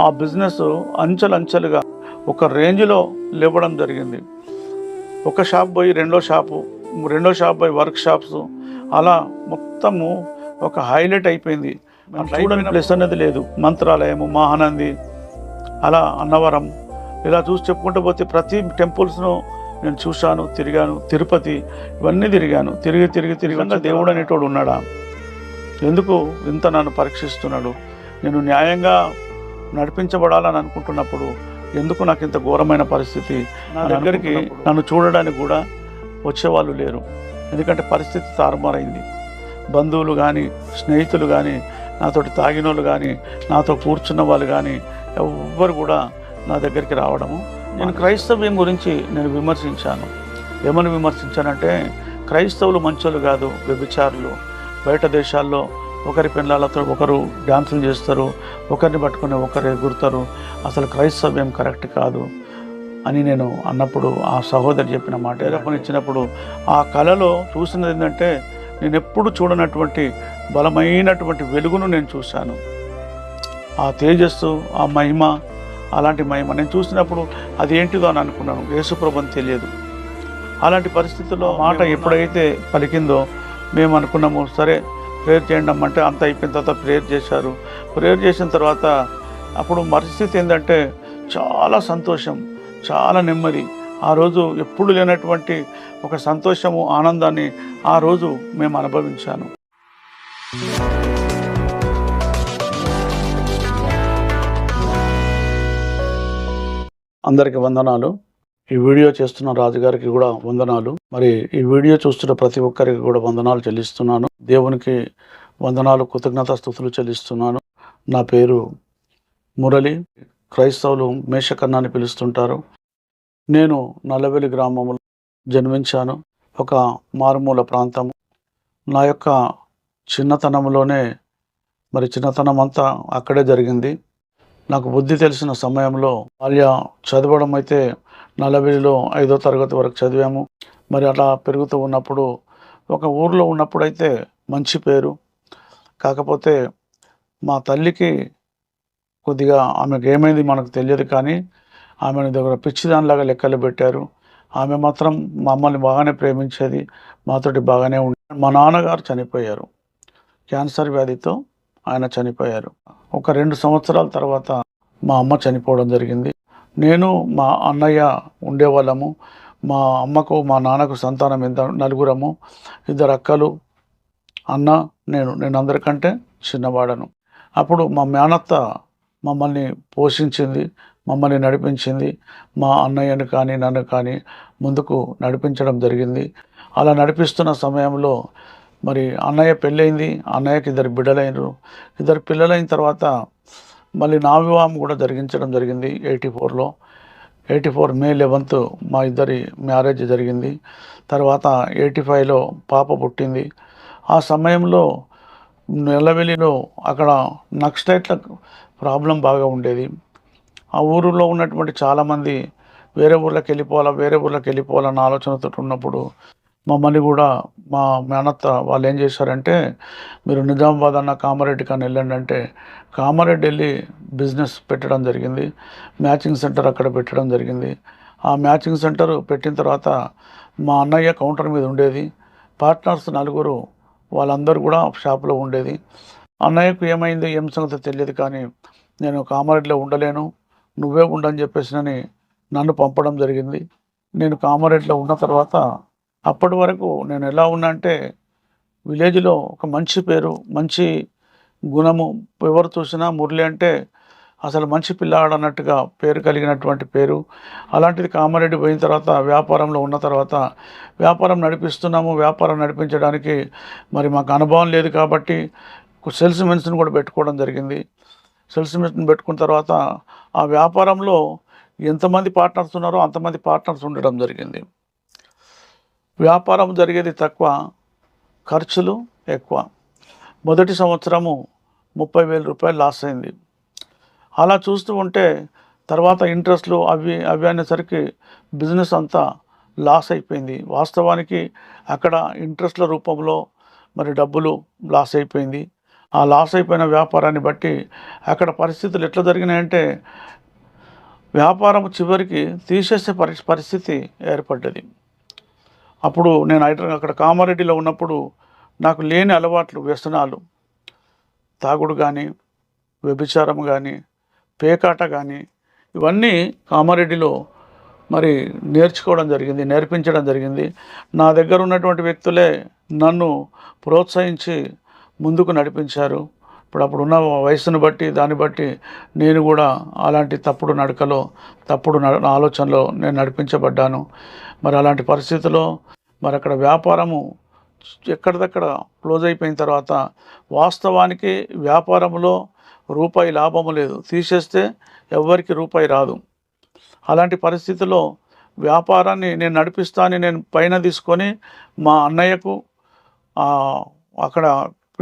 ఆ బిజినెస్ అంచెలంచెలుగా ఒక రేంజ్లో లేవడం జరిగింది. ఒక షాప్ పోయి రెండో షాప్ పోయి వర్క్ షాప్స్, అలా మొత్తము ఒక హైలైట్ అయిపోయింది. చూడని ప్లేస్ అనేది లేదు. మంత్రాలయము, మహానంది, అలా అన్నవరం, ఇలా చూసి చెప్పుకుంటూ పోతే ప్రతి టెంపుల్స్ను నేను చూశాను, తిరిగాను. తిరుపతి, ఇవన్నీ తిరిగి దేవుడు అనేటోడు ఉన్నాడా? ఎందుకు ఇంత నన్ను పరీక్షిస్తున్నాడు? నేను న్యాయంగా నడిపించబడాలని అనుకుంటున్నప్పుడు ఎందుకు నాకు ఇంత ఘోరమైన పరిస్థితి? నా దగ్గరికి నన్ను చూడడానికి కూడా వచ్చేవాళ్ళు లేరు. ఎందుకంటే పరిస్థితి తారుమారైంది. బంధువులు కానీ, స్నేహితులు కానీ, నాతోటి తాగిన వాళ్ళు కానీ, నాతో కూర్చున్న వాళ్ళు కానీ ఎవ్వరు కూడా నా దగ్గరికి రావడము. నేను క్రైస్తవ్యం గురించి నేను విమర్శించాను. ఏమని విమర్శించానంటే, క్రైస్తవులు మంచోళ్ళు కాదు, వ్యభిచారులు. బయట దేశాల్లో ఒకరి పిల్లలతో ఒకరు డ్యాన్సులు చేస్తారు, ఒకరిని పట్టుకుని ఒకరు ఎగురుతారు. అసలు క్రైస్తవ్యం కరెక్ట్ కాదు అని నేను అన్నప్పుడు ఆ సహోదరి చెప్పిన మాట ఇచ్చినప్పుడు ఆ కళలో చూసినది ఏంటంటే, నేను ఎప్పుడు చూడనటువంటి బలమైనటువంటి వెలుగును నేను చూశాను. ఆ తేజస్సు, ఆ మహిమ, అలాంటి మహిమ నేను చూసినప్పుడు అది ఏంటిదో అని అనుకున్నాను. యేసుప్రభుని తెలియదు. అలాంటి పరిస్థితుల్లో మాట ఎప్పుడైతే పలికిందో మేము అనుకున్నాము, సరే ప్రేయర్ చేయండి అమ్మంటే అంత అయిపోయిన తర్వాత ప్రేయర్ చేశారు. ప్రేయర్ చేసిన తర్వాత అప్పుడు పరిస్థితి ఏంటంటే చాలా సంతోషం, చాలా నెమ్మది. ఆ రోజు ఎప్పుడు లేనటువంటి ఒక సంతోషము, ఆనందాన్ని ఆ రోజు మేము అనుభవించాను. అందరికీ వందనాలు. ఈ వీడియో చేస్తున్న రాజుగారికి కూడా వందనాలు. మరి ఈ వీడియో చూస్తున్న ప్రతి ఒక్కరికి కూడా వందనాలు చెల్లిస్తున్నాను. దేవునికి వందనాలు, కృతజ్ఞతాస్తుతులు చెల్లిస్తున్నాను. నా పేరు మురళి. క్రైస్తవులు మేషకన్న అని పిలుస్తుంటారు. నేను నల్లవెల్లి గ్రామంలో జన్మించాను. ఒక మారుమూల ప్రాంతము. నా యొక్క చిన్నతనంలోనే చిన్నతనం అంతా అక్కడే జరిగింది. నాకు బుద్ధి తెలిసిన సమయంలో బాల్య చదవడం అయితే నల్లవెల్లిలో 5వ తరగతి వరకు చదివాము. అలా పెరుగుతూ ఉన్నప్పుడు ఒక ఊరిలో ఉన్నప్పుడైతే మంచి పేరు. కాకపోతే మా తల్లికి కొద్దిగా ఆమెకు ఏమైంది మనకు తెలియదు, కానీ ఆమెను దగ్గర పిచ్చిదానిలాగా లెక్కలు పెట్టారు. ఆమె మాత్రం మమ్మల్ని బాగానే ప్రేమించేది, మాతోటి బాగానే ఉండేది. మా నాన్నగారు చనిపోయారు. క్యాన్సర్ వ్యాధితో ఆయన చనిపోయారు. ఒక 2 సంవత్సరాల తర్వాత మా అమ్మ చనిపోవడం జరిగింది. నేను మా అన్నయ్య ఉండేవాళ్ళము. మా అమ్మకు మా నాన్నకు సంతానం నలుగురము. 2 అక్కలు, అన్న, నేను అందరికంటే చిన్నవాడను. అప్పుడు మా మేనత్త మమ్మల్ని పోషించింది, మమ్మల్ని నడిపించింది. మా అన్నయ్యను కానీ నన్ను కానీ ముందుకు నడిపించడం జరిగింది. అలా నడిపిస్తున్న సమయంలో అన్నయ్య పెళ్ళయింది. అన్నయ్యకి 2 బిడ్డలైనరు. 2 పిల్లలైన తర్వాత మళ్ళీ నా వివాహం కూడా జరిగించడం జరిగింది 84లో. 84 మే 11 మా ఇద్దరి మ్యారేజ్ జరిగింది. తర్వాత 85లో పాప పుట్టింది. ఆ సమయంలో నల్లవెల్లిలో అక్కడ నక్సలైట్ల ప్రాబ్లం బాగా ఉండేది. ఆ ఊరిలో ఉన్నటువంటి చాలామంది వేరే ఊర్లోకి వెళ్ళిపోవాలన్న ఆలోచనతో ఉన్నప్పుడు మమ్మల్ని కూడా మా మేనత్త వాళ్ళు ఏం చేశారంటే, మీరు నిజామాబాద్ అన్న కామారెడ్డి కానీ వెళ్ళండి అంటే కామారెడ్డి వెళ్ళి బిజినెస్ పెట్టడం జరిగింది. మ్యాచింగ్ సెంటర్ అక్కడ పెట్టడం జరిగింది. ఆ మ్యాచింగ్ సెంటర్ పెట్టిన తర్వాత మా అన్నయ్య కౌంటర్ మీద ఉండేది. పార్ట్నర్స్ 4 వాళ్ళందరూ కూడా షాప్లో ఉండేది. అన్నయ్యకు ఏమైంది ఏం సంగతి తెలియదు, కానీ నేను కామారెడ్డిలో ఉండలేను, నువ్వే ఉండని చెప్పేసి నన్ను పంపడం జరిగింది. నేను కామారెడ్డిలో ఉన్న తర్వాత అప్పటి వరకు నేను ఎలా ఉన్నా అంటే, విలేజ్లో ఒక మంచి పేరు, మంచి గుణము, ఎవరు చూసినా మురళి అంటే అసలు మంచి పిల్లాడు అన్నట్టుగా పేరు కలిగినటువంటి పేరు. అలాంటిది కామారెడ్డి పోయిన తర్వాత వ్యాపారంలో ఉన్న తర్వాత వ్యాపారం నడిపిస్తున్నాము. వ్యాపారం నడిపించడానికి మాకు అనుభవం లేదు కాబట్టి సేల్స్ మెన్స్ని కూడా పెట్టుకోవడం జరిగింది. సేల్స్ మెన్స్ని పెట్టుకున్న తర్వాత ఆ వ్యాపారంలో ఎంతమంది పార్ట్నర్స్ ఉన్నారో అంతమంది పార్ట్నర్స్ ఉండడం జరిగింది. వ్యాపారం జరిగేది తక్కువ, ఖర్చులు ఎక్కువ. మొదటి సంవత్సరము 30,000 రూపాయలు లాస్ అయింది. అలా చూస్తూ ఉంటే తర్వాత ఇంట్రెస్ట్లు అవి అనేసరికి బిజినెస్ అంతా లాస్ అయిపోయింది. వాస్తవానికి అక్కడ ఇంట్రెస్ట్ల రూపంలో డబ్బులు లాస్ అయిపోయింది. ఆ లాస్ అయిపోయిన వ్యాపారాన్ని బట్టి అక్కడ పరిస్థితులు ఎట్లా జరిగినాయంటే వ్యాపారం చివరికి తీసేసే పరిస్థితి ఏర్పడ్డది. అప్పుడు నేను అక్కడ కామారెడ్డిలో ఉన్నప్పుడు నాకు లేని అలవాట్లు, వ్యసనాలు, తాగుడు కానీ, వ్యభిచారం కానీ, పేకాట కానీ, ఇవన్నీ కామారెడ్డిలో మరి నేర్పించడం జరిగింది. నా దగ్గర ఉన్నటువంటి వ్యక్తులే నన్ను ప్రోత్సహించి ముందుకు నడిపించారు. అప్పుడున్న వయసును బట్టి దాన్ని బట్టి నేను కూడా అలాంటి తప్పుడు నడకలో, తప్పుడు ఆలోచనలో నేను నడిపించబడ్డాను. మరి అలాంటి పరిస్థితిలో మరి అక్కడ వ్యాపారము ఎక్కడిదక్కడ క్లోజ్ అయిపోయిన తర్వాత వాస్తవానికి వ్యాపారంలో రూపాయి లాభము లేదు, తీసేస్తే ఎవ్వరికి రూపాయి రాదు. అలాంటి పరిస్థితిలో వ్యాపారాన్ని నేను నడిపిస్తానని నేను పైన తీసుకొని మా అన్నయ్యకు అక్కడ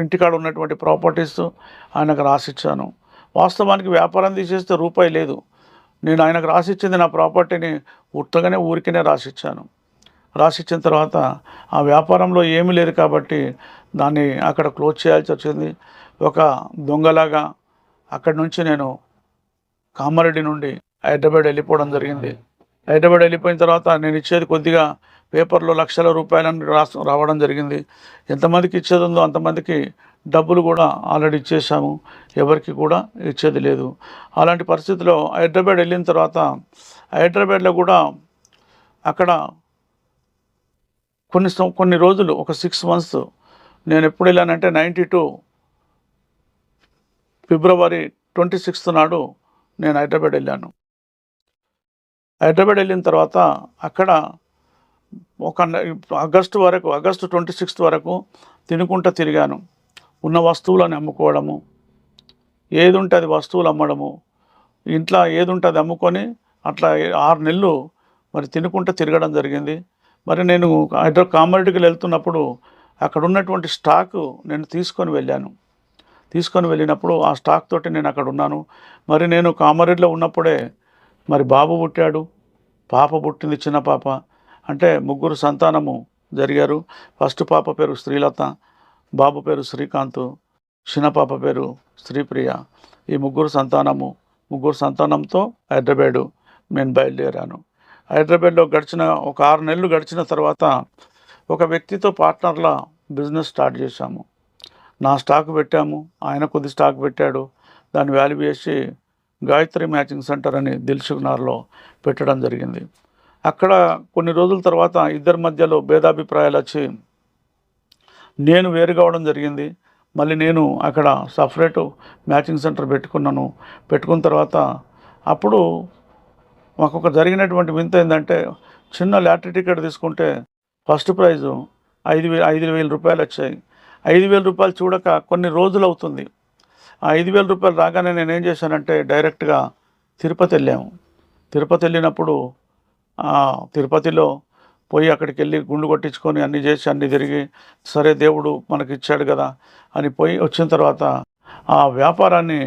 ఇంటికాడ ఉన్నటువంటి ప్రాపర్టీస్ ఆయనకు రాసిచ్చాను. వాస్తవానికి వ్యాపారం తీసేస్తే రూపాయి లేదు. నేను ఆయనకు రాసిచ్చింది నా ప్రాపర్టీని ఉత్తగానే ఊరికనే రాసిచ్చాను. రాసిచ్చిన తర్వాత ఆ వ్యాపారంలో ఏమీ లేదు కాబట్టి దాన్ని అక్కడ క్లోజ్ చేయాల్సి వచ్చింది. ఒక దొంగలాగా అక్కడి నుంచి నేను కామారెడ్డి నుండి హైదరాబాద్ వెళ్ళిపోవడం జరిగింది. హైదరాబాద్ వెళ్ళిపోయిన తర్వాత నేను ఇచ్చేది కొద్దిగా పేపర్లో లక్షల రూపాయలని రావడం జరిగింది. ఎంతమందికి ఇచ్చేది ఉందో అంతమందికి డబ్బులు కూడా ఆల్రెడీ ఇచ్చేసాము, ఎవరికి కూడా ఇచ్చేది లేదు. అలాంటి పరిస్థితిలో హైదరాబాద్ వెళ్ళిన తర్వాత హైదరాబాద్లో కూడా అక్కడ కొన్ని రోజులు, ఒక 6 months నేను ఎప్పుడు వెళ్ళానంటే 92 ఫిబ్రవరి 26 నాడు నేను హైదరాబాద్ వెళ్ళాను. హైదరాబాద్ వెళ్ళిన తర్వాత అక్కడ ఒక ఆగస్టు 26 వరకు తినుకుంటూ తిరిగాను. ఉన్న వస్తువులను అమ్ముకోవడము, ఏది ఉంటే అది వస్తువులు అమ్మడము, ఇంట్లో ఏది ఉంటే అది అమ్ముకొని అట్లా 6 నెలలు మరి తినుకుంటూ తిరగడం జరిగింది. మరి నేను కామారెడ్డికి వెళ్తున్నప్పుడు అక్కడ ఉన్నటువంటి స్టాకు నేను తీసుకొని వెళ్ళినప్పుడు ఆ స్టాక్ తోటి నేను అక్కడ ఉన్నాను. మరి నేను కామారెడ్డిలో ఉన్నప్పుడే మరి బాబు పుట్టాడు, పాప పుట్టింది, చిన్న పాప. అంటే 3 సంతానము జరిగారు. ఫస్ట్ పాప పేరు శ్రీలత, బాబు పేరు శ్రీకాంత్, చిన్న పాప పేరు శ్రీప్రియ. ఈ 3 సంతానంతో హైదరాబాదు నేను బయలుదేరాను. హైదరాబాద్లో గడిచిన ఒక 6 నెలలు గడిచిన తర్వాత ఒక వ్యక్తితో పార్ట్నర్లా బిజినెస్ స్టార్ట్ చేశాము. నా స్టాక్ పెట్టాము, ఆయన కొద్ది స్టాక్ పెట్టాడు. దాన్ని వాల్యూ చేసి గాయత్రి మ్యాచింగ్ సెంటర్ అని దిల్సుఖ్నగర్లో పెట్టడం జరిగింది. అక్కడ కొన్ని రోజుల తర్వాత ఇద్దరి మధ్యలో భేదాభిప్రాయాలు వచ్చి నేను వేరు కావడం జరిగింది. మళ్ళీ నేను అక్కడ సపరేటు మ్యాచింగ్ సెంటర్ పెట్టుకున్న తర్వాత అప్పుడు మాకు ఒక జరిగినటువంటి వింత ఏంటంటే, చిన్న లాటరీ టికెట్ తీసుకుంటే ఫస్ట్ ప్రైజు 5,000 రూపాయలు వచ్చాయి. 5,000 రూపాయలు చూడక కొన్ని రోజులు అవుతుంది. ఆ 5,000 రూపాయలు రాగానే నేను ఏం చేశానంటే డైరెక్ట్గా తిరుపతి వెళ్ళాము. తిరుపతి వెళ్ళినప్పుడు తిరుపతిలో పోయి అక్కడికి వెళ్ళి గుండు కొట్టించుకొని అన్నీ చేసి అన్నీ తిరిగి, సరే దేవుడు మనకి ఇచ్చాడు కదా అని పోయి వచ్చిన తర్వాత ఆ వ్యాపారాన్ని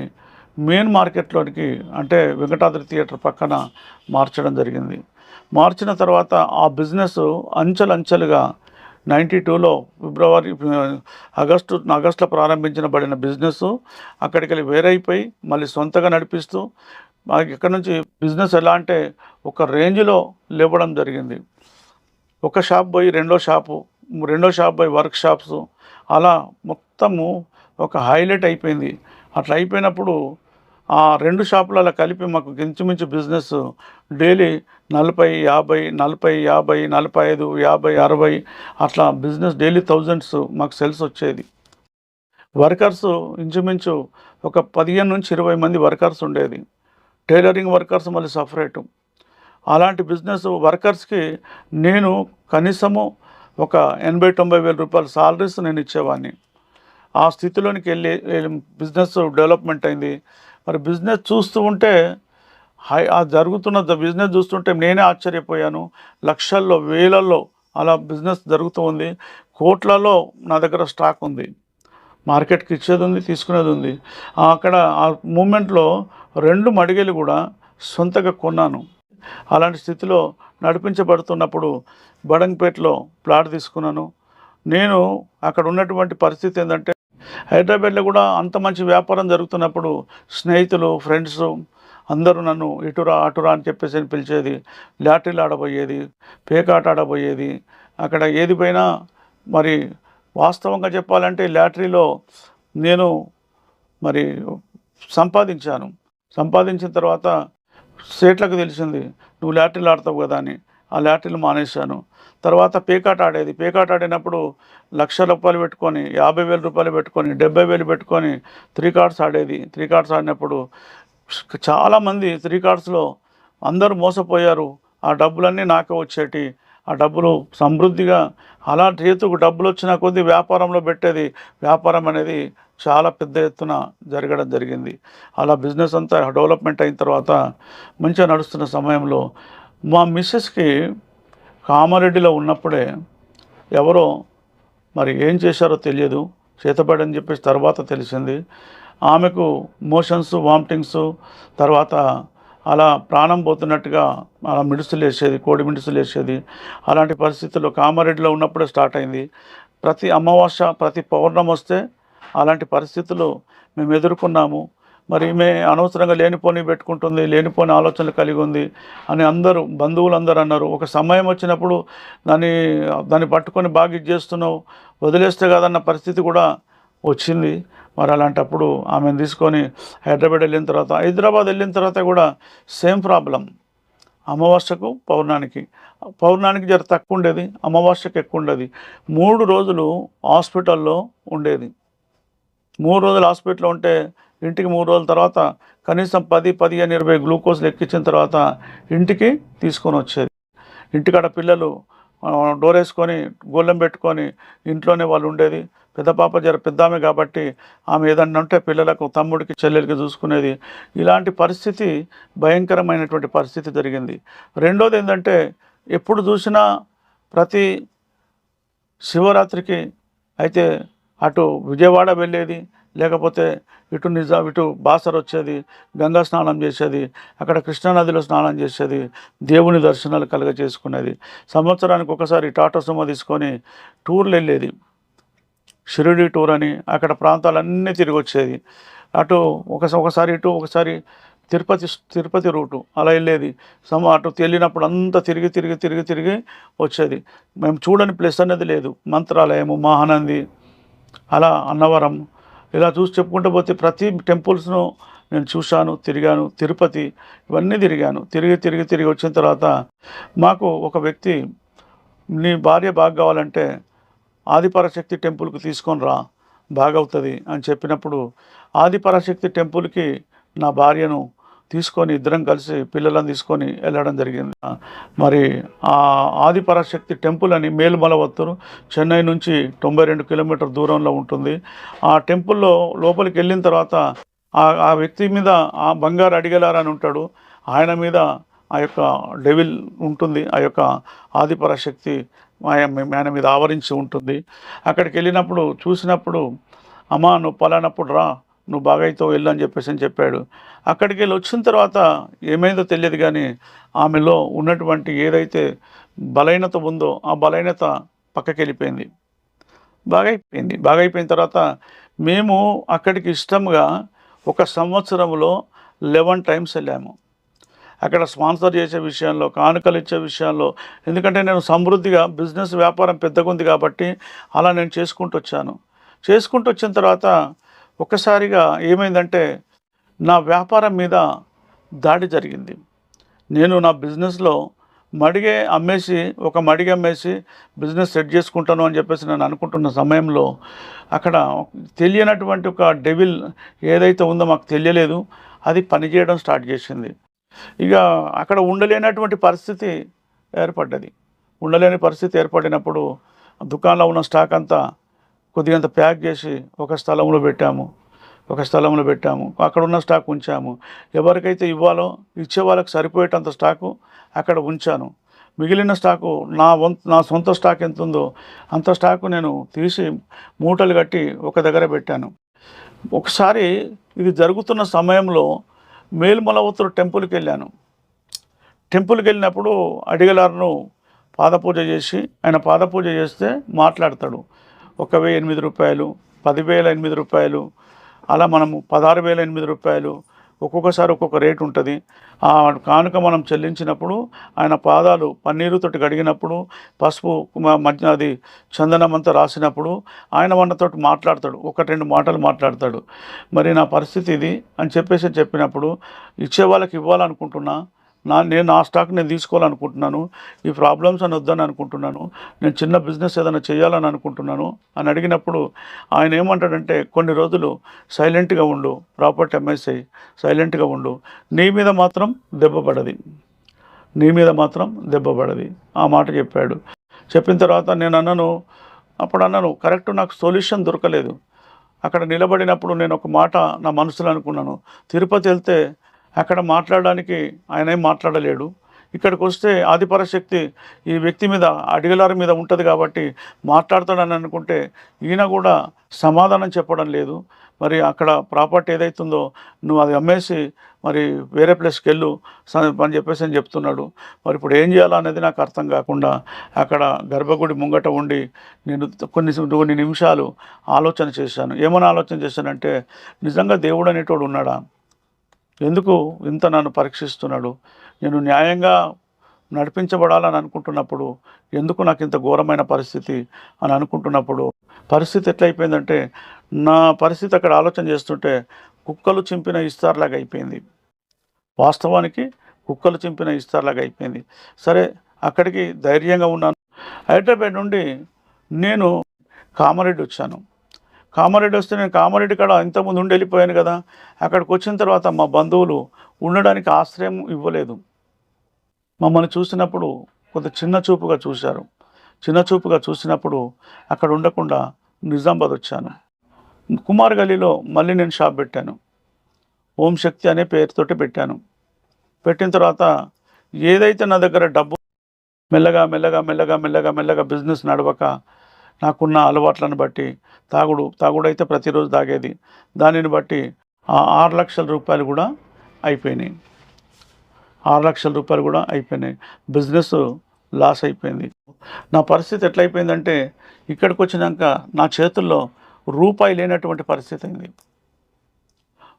మెయిన్ మార్కెట్లోనికి, అంటే వెంకటాద్రి థియేటర్ పక్కన మార్చడం జరిగింది. మార్చిన తర్వాత ఆ బిజినెస్ అంచెలంచెలుగా 92లో ఆగస్టులో ప్రారంభించబడిన బిజినెస్ అక్కడికి వెళ్ళి వేరైపోయి మళ్ళీ సొంతగా నడిపిస్తూ మాకు ఇక్కడ నుంచి బిజినెస్ ఎలా అంటే ఒక రేంజ్లో లేవడం జరిగింది. ఒక షాప్ పోయి రెండో షాప్ పోయి వర్క్ షాప్స్, అలా మొత్తము ఒక హైలైట్ అయిపోయింది. అట్లా అయిపోయినప్పుడు ఆ 2 షాపులలో కలిపి మాకు ఇంచుమించు బిజినెస్ డైలీ 40, 50, 40, 50, 45, 50, 60 అట్లా బిజినెస్ డైలీ థౌజండ్స్ మాకు సేల్స్ వచ్చేది. వర్కర్స్ ఇంచుమించు ఒక 15 నుంచి 20 మంది వర్కర్స్ ఉండేది. టైలరింగ్ వర్కర్స్ మళ్ళీ సపరేటు. అలాంటి బిజినెస్ వర్కర్స్కి నేను కనీసము ఒక 80-90 వేల రూపాయల సాలరీస్ నేను ఇచ్చేవాడిని. ఆ స్థితిలోనికి వెళ్ళి బిజినెస్ డెవలప్మెంట్ అయింది. మరి బిజినెస్ చూస్తూ ఉంటే జరుగుతున్న బిజినెస్ చూస్తుంటే నేనే ఆశ్చర్యపోయాను. లక్షల్లో, వేలల్లో అలా బిజినెస్ జరుగుతూ ఉంది. కోట్లలో నా దగ్గర స్టాక్ ఉంది. మార్కెట్కి ఇచ్చేది ఉంది, తీసుకునేది ఉంది. అక్కడ ఆ మూమెంట్లో 2 మడిగలు కూడా సొంతగా కొన్నాను. అలాంటి స్థితిలో నడిపించబడుతున్నప్పుడు బడంగపేటలో ప్లాట్ తీసుకున్నాను. నేను అక్కడ ఉన్నటువంటి పరిస్థితి ఏంటంటే హైదరాబాద్లో కూడా అంత మంచి వ్యాపారం జరుగుతున్నప్పుడు స్నేహితులు, ఫ్రెండ్స్ అందరూ నన్ను ఇటురా అటురా అని చెప్పేసి అని పిలిచేది. లాటరీలు ఆడబోయేది, పేకాట ఆడబోయేది. అక్కడ ఏది పోయినా మరి వాస్తవంగా చెప్పాలంటే లాటరీలో నేను మరి సంపాదించాను. సంపాదించిన తర్వాత సేట్లకు తెలిసింది, నువ్వు లాటరీలు ఆడతావు కదా అని. ఆ లాటరీలు మానేశాను. తర్వాత పేకాట ఆడేది. పేకాట ఆడినప్పుడు ₹1,00,000 పెట్టుకొని, ₹50,000 పెట్టుకొని, 70,000 పెట్టుకొని 3 కార్డ్స్ ఆడేది. 3 కార్డ్స్ ఆడినప్పుడు చాలామంది 3 కార్డ్స్‌లో అందరూ మోసపోయారు. ఆ డబ్బులన్నీ నాకే వచ్చేటి. ఆ డబ్బులు సమృద్ధిగా అలా చేతుకు డబ్బులు వచ్చిన కొద్దీ వ్యాపారంలో పెట్టేది. వ్యాపారం అనేది చాలా పెద్ద ఎత్తున జరగడం జరిగింది. అలా బిజినెస్ అంతా డెవలప్మెంట్ అయిన తర్వాత మంచిగా నడుస్తున్న సమయంలో మా మిసెస్‌కి కామారెడ్డిలో ఉన్నప్పుడే ఎవరో మరి ఏం చేశారో తెలియదు. చేతబడని చెప్పేసి తర్వాత తెలిసింది. ఆమెకు మోషన్స్, వామిటింగ్స్, తర్వాత అలా ప్రాణం పోతున్నట్టుగా అలా మిడుసులేసేది, కోడి మిడుసులేసేది. అలాంటి పరిస్థితుల్లో కామారెడ్డిలో ఉన్నప్పుడే స్టార్ట్ అయింది. ప్రతి అమావాస్య, ప్రతి పౌర్ణమి వస్తే అలాంటి పరిస్థితులు మేము ఎదుర్కొన్నాము. మరి ఈమె అనవసరంగా లేనిపోనివి పెట్టుకుంటుంది, లేనిపోని ఆలోచనలు కలిగి ఉంది అని అందరూ బంధువులందరూ అన్నారు. ఒక సమయం వచ్చినప్పుడు దాన్ని పట్టుకొని బాగా ఇది చేస్తున్నావు, వదిలేస్తే కాదన్న పరిస్థితి కూడా వచ్చింది. మరి అలాంటప్పుడు ఆమెను తీసుకొని హైదరాబాద్ వెళ్ళిన తర్వాత కూడా సేమ్ ప్రాబ్లం. అమావాస్యకు పౌర్ణానికి జర తక్కువ ఉండేది, అమావాస్యకు ఎక్కువ ఉండేది. 3 రోజులు హాస్పిటల్లో ఉండేది. 3 రోజులు హాస్పిటల్లో ఉంటే ఇంటికి 3 రోజుల తర్వాత కనీసం 10, 15, 20 గ్లూకోజ్లు ఎక్కించిన తర్వాత ఇంటికి తీసుకొని వచ్చేది. ఇంటికాడ పిల్లలు డోర్ వేసుకొని గోళ్ళెం పెట్టుకొని ఇంట్లోనే వాళ్ళు ఉండేది. పెద్ద పాప జర పెద్దామె కాబట్టి ఆమె ఏదన్నా ఉంటే పిల్లలకు, తమ్ముడికి, చెల్లెలకి చూసుకునేది. ఇలాంటి పరిస్థితి, భయంకరమైనటువంటి పరిస్థితి జరిగింది. రెండోది ఏంటంటే, ఎప్పుడు చూసినా ప్రతి శివరాత్రికి అయితే అటు విజయవాడ వెళ్ళేది, లేకపోతే ఇటు బాసర వచ్చేది, గంగా స్నానం చేసేది, అక్కడ కృష్ణానదిలో స్నానం చేసేది, దేవుని దర్శనాలు చేసుకునేది. సంవత్సరానికి ఒకసారి టాటా సుమో తీసుకొని టూర్లు వెళ్ళేది. షిరిడి టూర్ అని అక్కడ ప్రాంతాలన్నీ తిరిగి వచ్చేది. అటు ఒకసారి ఇటు, ఒకసారి తిరుపతి రూటు అలా వెళ్ళేది. అటు వెళ్ళినప్పుడు అంతా తిరిగి వచ్చేది. మేము చూడని ప్లేస్ అనేది లేదు. మంత్రాలయము, మహానంది, అలా అన్నవరం, ఇలా చూసి చెప్పుకుంటూ పోతే ప్రతి టెంపుల్స్ను నేను చూశాను, తిరిగాను. తిరుపతి, ఇవన్నీ తిరిగాను. తిరిగి వచ్చిన తర్వాత మాకు ఒక వ్యక్తి, నీ భార్య బాగా కావాలంటే ఆదిపరాశక్తి టెంపుల్కి తీసుకొని రా, బాగవుతుంది అని చెప్పినప్పుడు ఆదిపరాశక్తి టెంపుల్కి నా భార్యను తీసుకొని ఇద్దరం కలిసి పిల్లలను తీసుకొని వెళ్ళడం జరిగింది. మరి ఆ ఆదిపరాశక్తి టెంపుల్ అని మేలుమలవత్తూరు, చెన్నై నుంచి 92 కిలోమీటర్ దూరంలో ఉంటుంది. ఆ టెంపుల్లో లోపలికి వెళ్ళిన తర్వాత ఆ వ్యక్తి మీద ఆ బంగారు అడిగలారా అని ఉంటాడు. ఆయన మీద ఆ యొక్క డెవిల్ ఉంటుంది. ఆ యొక్క ఆదిపరాశక్తి ఆయన మీద ఆవరించి ఉంటుంది. అక్కడికి వెళ్ళినప్పుడు చూసినప్పుడు, అమ్మా నువ్వు పలానప్పుడు రా, నువ్వు బాగైతావు వెళ్ళు అని చెప్పాడు. అక్కడికి వెళ్ళి వచ్చిన తర్వాత ఏమైందో తెలియదు కానీ ఆమెలో ఉన్నటువంటి ఏదైతే బలహీనత ఉందో ఆ బలహీనత పక్కకి వెళ్ళిపోయింది. బాగైపోయిన తర్వాత మేము అక్కడికి ఇష్టంగా ఒక సంవత్సరంలో 11 టైమ్స్ వెళ్ళాము. అక్కడ స్పాన్సర్ చేసే విషయంలో, కానుకలు ఇచ్చే విషయంలో, ఎందుకంటే నేను సమృద్ధిగా బిజినెస్ వ్యాపారం పెద్దగా ఉంది కాబట్టి అలా నేను చేసుకుంటూ వచ్చిన తర్వాత ఒక్కసారిగా ఏమైందంటే నా వ్యాపారం మీద దాడి జరిగింది. నేను నా బిజినెస్లో ఒక మడిగ అమ్మేసి బిజినెస్ సెట్ చేసుకుంటాను అని చెప్పేసి నేను అనుకుంటున్న సమయంలో అక్కడ తెలియనటువంటి ఒక డెవిల్ ఏదైతే ఉందో మాకు తెలియలేదు, అది పనిచేయడం స్టార్ట్ చేసింది. ఇక అక్కడ ఉండలేని పరిస్థితి ఏర్పడినప్పుడు దుకాణంలో ఉన్న స్టాక్ అంతా కొద్దిగంత ప్యాక్ చేసి ఒక స్థలంలో పెట్టాము. అక్కడ ఉన్న స్టాక్ ఉంచాము. ఎవరికైతే ఇవ్వాలో ఇచ్చే వాళ్ళకి సరిపోయేటంత స్టాకు అక్కడ ఉంచాను. మిగిలిన స్టాకు నా సొంత స్టాక్ ఎంత ఉందో అంత స్టాకు నేను తీసి మూటలు కట్టి ఒక దగ్గర పెట్టాను. ఒకసారి ఇది జరుగుతున్న సమయంలో మేలుమలవత్తూరు టెంపుల్కి వెళ్ళినప్పుడు అడిగలారును పాదపూజ చేసి, ఆయన పాదపూజ చేస్తే మాట్లాడతాడు. 1,008 రూపాయలు, 10,008 రూపాయలు, అలా మనము 16,008 రూపాయలు, ఒక్కొక్కసారి ఒక్కొక్క రేటు ఉంటుంది. ఆ కానుక మనం చెల్లించినప్పుడు ఆయన పాదాలు పన్నీరుతోటి కడిగినప్పుడు, పసుపు మధ్య అది చందనమంతా రాసినప్పుడు ఆయన మనతోటి మాట్లాడతాడు. 1-2 మాటలు మాట్లాడతాడు. మరి నా పరిస్థితి ఇది అని చెప్పినప్పుడు ఇచ్చే వాళ్ళకి ఇవ్వాలనుకుంటున్నా, నేను నా స్టాక్ నేను తీసుకోవాలనుకుంటున్నాను, ఈ ప్రాబ్లమ్స్ అని వద్దని అనుకుంటున్నాను, నేను చిన్న బిజినెస్ ఏదైనా చేయాలని అనుకుంటున్నాను అని అడిగినప్పుడు ఆయన ఏమంటాడంటే, కొన్ని రోజులు సైలెంట్గా ఉండు, ప్రాపర్టీ అమ్మేసేయి, సైలెంట్గా ఉండు, నీ మీద మాత్రం దెబ్బ పడది, నీ మీద మాత్రం దెబ్బ పడది, ఆ మాట చెప్పాడు. చెప్పిన తర్వాత నేను అన్నాను కరెక్ట్, నాకు సొల్యూషన్ దొరకలేదు. అక్కడ నిలబడినప్పుడు నేను ఒక మాట నా మనసులో అనుకున్నాను, తిరుపతి వెళ్తే అక్కడ మాట్లాడడానికి ఆయన ఏం మాట్లాడలేడు, ఇక్కడికి వస్తే ఆదిపరాశక్తి ఈ వ్యక్తి మీద, అడిగలారి మీద ఉంటుంది కాబట్టి మాట్లాడతాడని అనుకుంటే ఈయన కూడా సమాధానం చెప్పడం లేదు. మరి అక్కడ ప్రాపర్టీ ఏదైతుందో నువ్వు అది అమ్మేసి మరి వేరే ప్లేస్కి వెళ్ళు అని చెప్పేసి చెప్తున్నాడు. మరి ఇప్పుడు ఏం చేయాలా అనేది నాకు అర్థం కాకుండా అక్కడ గర్భగుడి ముంగట ఉండి నేను కొన్ని నిమిషాలు ఆలోచన చేశాను. ఏమైనా ఆలోచన చేశానంటే, నిజంగా దేవుడు అనేటోడు ఉన్నాడా? ఎందుకు ఇంత నన్ను పరీక్షిస్తున్నాడు? నేను న్యాయంగా నడిపించబడాలని అనుకుంటున్నప్పుడు ఎందుకు నాకు ఇంత ఘోరమైన పరిస్థితి అని అనుకుంటున్నప్పుడు పరిస్థితి ఎట్లయిపోయిందంటే, నా పరిస్థితి అక్కడ ఆలోచన చేస్తుంటే కుక్కలు చింపిన ఇస్తార్లాగా అయిపోయింది. వాస్తవానికి కుక్కలు చింపిన ఇస్తార్లాగా అయిపోయింది. సరే, అక్కడికి ధైర్యంగా ఉన్నాను. హైదరాబాద్ నుండి నేను కామారెడ్డి వచ్చాను. కామారెడ్డి వస్తే నేను కామారెడ్డి కాడ ఇంతకుముందు ఉండి వెళ్ళిపోయాను కదా. అక్కడికి వచ్చిన తర్వాత మా బంధువులు ఉండడానికి ఆశ్రయం ఇవ్వలేదు. మమ్మల్ని చూసినప్పుడు కొంత చిన్న చూపుగా చూశారు. చిన్న చూపుగా చూసినప్పుడు అక్కడ ఉండకుండా నిజామాబాద్ వచ్చాను. కుమార్ గలీలో మళ్ళీ నేను షాప్ పెట్టాను. ఓం శక్తి అనే పేరుతోటి పెట్టాను. పెట్టిన తర్వాత ఏదైతే నా దగ్గర డబ్బు మెల్లగా బిజినెస్ నడవక నాకున్న అలవాట్లను బట్టి తాగుడైతే ప్రతిరోజు తాగేది, దానిని బట్టి ఆ 6 లక్షల రూపాయలు కూడా అయిపోయినాయి. 6 లక్షల రూపాయలు కూడా అయిపోయినాయి. బిజినెస్ లాస్ అయిపోయింది. నా పరిస్థితి ఎట్లయిపోయిందంటే, ఇక్కడికి వచ్చినాక నా చేతుల్లో రూపాయి లేనటువంటి పరిస్థితి అయింది.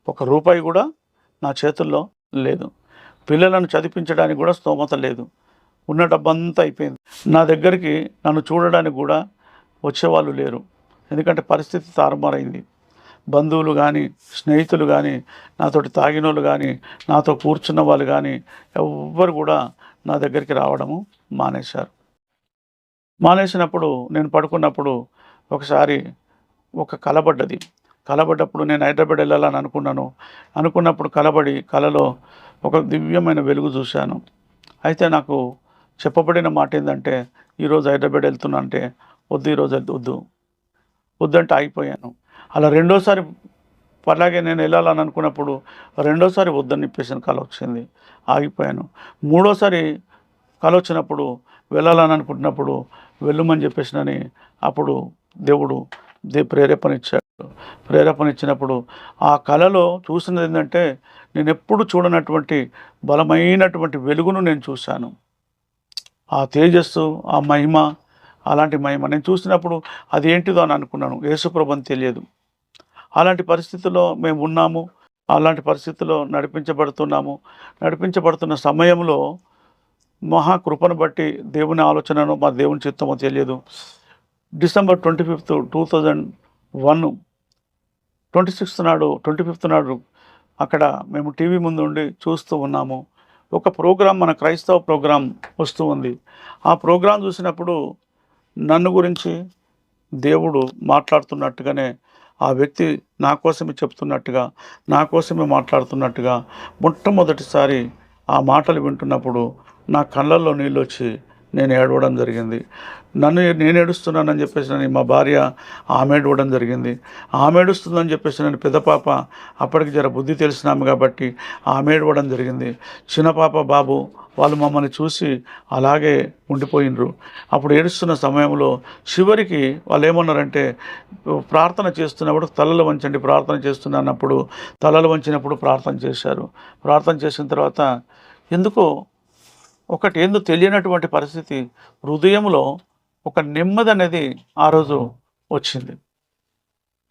1 రూపాయి కూడా నా చేతుల్లో లేదు. పిల్లలను చదివించడానికి కూడా స్తోమత లేదు. ఉన్న డబ్బంతా అయిపోయింది. నా దగ్గరికి నన్ను చూడడానికి కూడా వచ్చేవాళ్ళు లేరు. ఎందుకంటే పరిస్థితి తారుమారైంది. బంధువులు కానీ, స్నేహితులు కానీ, నాతోటి తాగినోళ్ళు కానీ, నాతో కూర్చున్న వాళ్ళు కానీ ఎవ్వరు కూడా నా దగ్గరికి రావడము మానేసినప్పుడు నేను పడుకున్నప్పుడు ఒకసారి ఒక కలబడ్డప్పుడు నేను హైదరాబాద్ వెళ్ళాలని అనుకున్నప్పుడు కలలో ఒక దివ్యమైన వెలుగు చూశాను. అయితే నాకు చెప్పబడిన మాట ఏంటంటే, ఈరోజు హైదరాబాద్ వెళ్తున్నా అంటే వద్దంటే ఆగిపోయాను. అలా రెండోసారి అలాగే నేను వెళ్ళాలని అనుకున్నప్పుడు రెండోసారి వద్దని చెప్పేసిన కల వచ్చింది, ఆగిపోయాను. మూడోసారి కల వచ్చినప్పుడు వెళ్ళాలని అనుకుంటున్నప్పుడు వెళ్ళమని చెప్పేసినని అప్పుడు దేవుడు ప్రేరేపణ ఇచ్చినప్పుడు ఆ కళలో చూసినది ఏంటంటే, నేను ఎప్పుడు చూడనటువంటి బలమైనటువంటి వెలుగును నేను చూశాను. ఆ తేజస్సు, ఆ మహిమ, అలాంటి మహిమ నేను చూసినప్పుడు అది ఏంటిదో అని అనుకున్నాను. యేసుప్రభు అని తెలియదు. అలాంటి పరిస్థితుల్లో మేము ఉన్నాము. అలాంటి పరిస్థితుల్లో నడిపించబడుతున్న సమయంలో మహాకృపను బట్టి దేవుని ఆలోచనను, మా దేవుని చిత్తమో తెలియదు. డిసెంబర్ 25, 2001 25th నాడు అక్కడ మేము టీవీ ముందు ఉండి చూస్తూ ఉన్నాము. ఒక ప్రోగ్రాం, మన క్రైస్తవ ప్రోగ్రాం వస్తూ ఉంది. ఆ ప్రోగ్రాం చూసినప్పుడు నన్ను గురించి దేవుడు మాట్లాడుతున్నట్టుగానే, ఆ వ్యక్తి నా కోసమే చెప్తున్నట్టుగా, నా కోసమే మాట్లాడుతున్నట్టుగా మొట్టమొదటిసారి ఆ మాటలు వింటున్నప్పుడు నా కళ్ళల్లో నీళ్ళు వచ్చి నేను ఏడవడం జరిగింది. నేను ఏడుస్తున్నానని చెప్పేసి నేను, మా భార్య ఆమె ఏడవడం జరిగింది. ఆమె ఏడుస్తుందని చెప్పేసి నేను, పెద్ద పాప అప్పటికి జర బుద్ధి తెలిసినాము కాబట్టి ఆమె ఏడవడం జరిగింది. చిన్న పాప బాబు వాళ్ళు మమ్మల్ని చూసి అలాగే ఉండిపోయినరు. అప్పుడు ఏడుస్తున్న సమయంలో చివరికి వాళ్ళు ఏమన్నారంటే, ప్రార్థన చేస్తున్నప్పుడు తలలు వంచండి, ప్రార్థన చేస్తున్నప్పుడు తలలు వంచినప్పుడు ప్రార్థన చేశారు. ప్రార్థన చేసిన తర్వాత ఎందుకో ఏందో తెలియనటువంటి పరిస్థితి, హృదయంలో ఒక నెమ్మది అనేది ఆ రోజు వచ్చింది.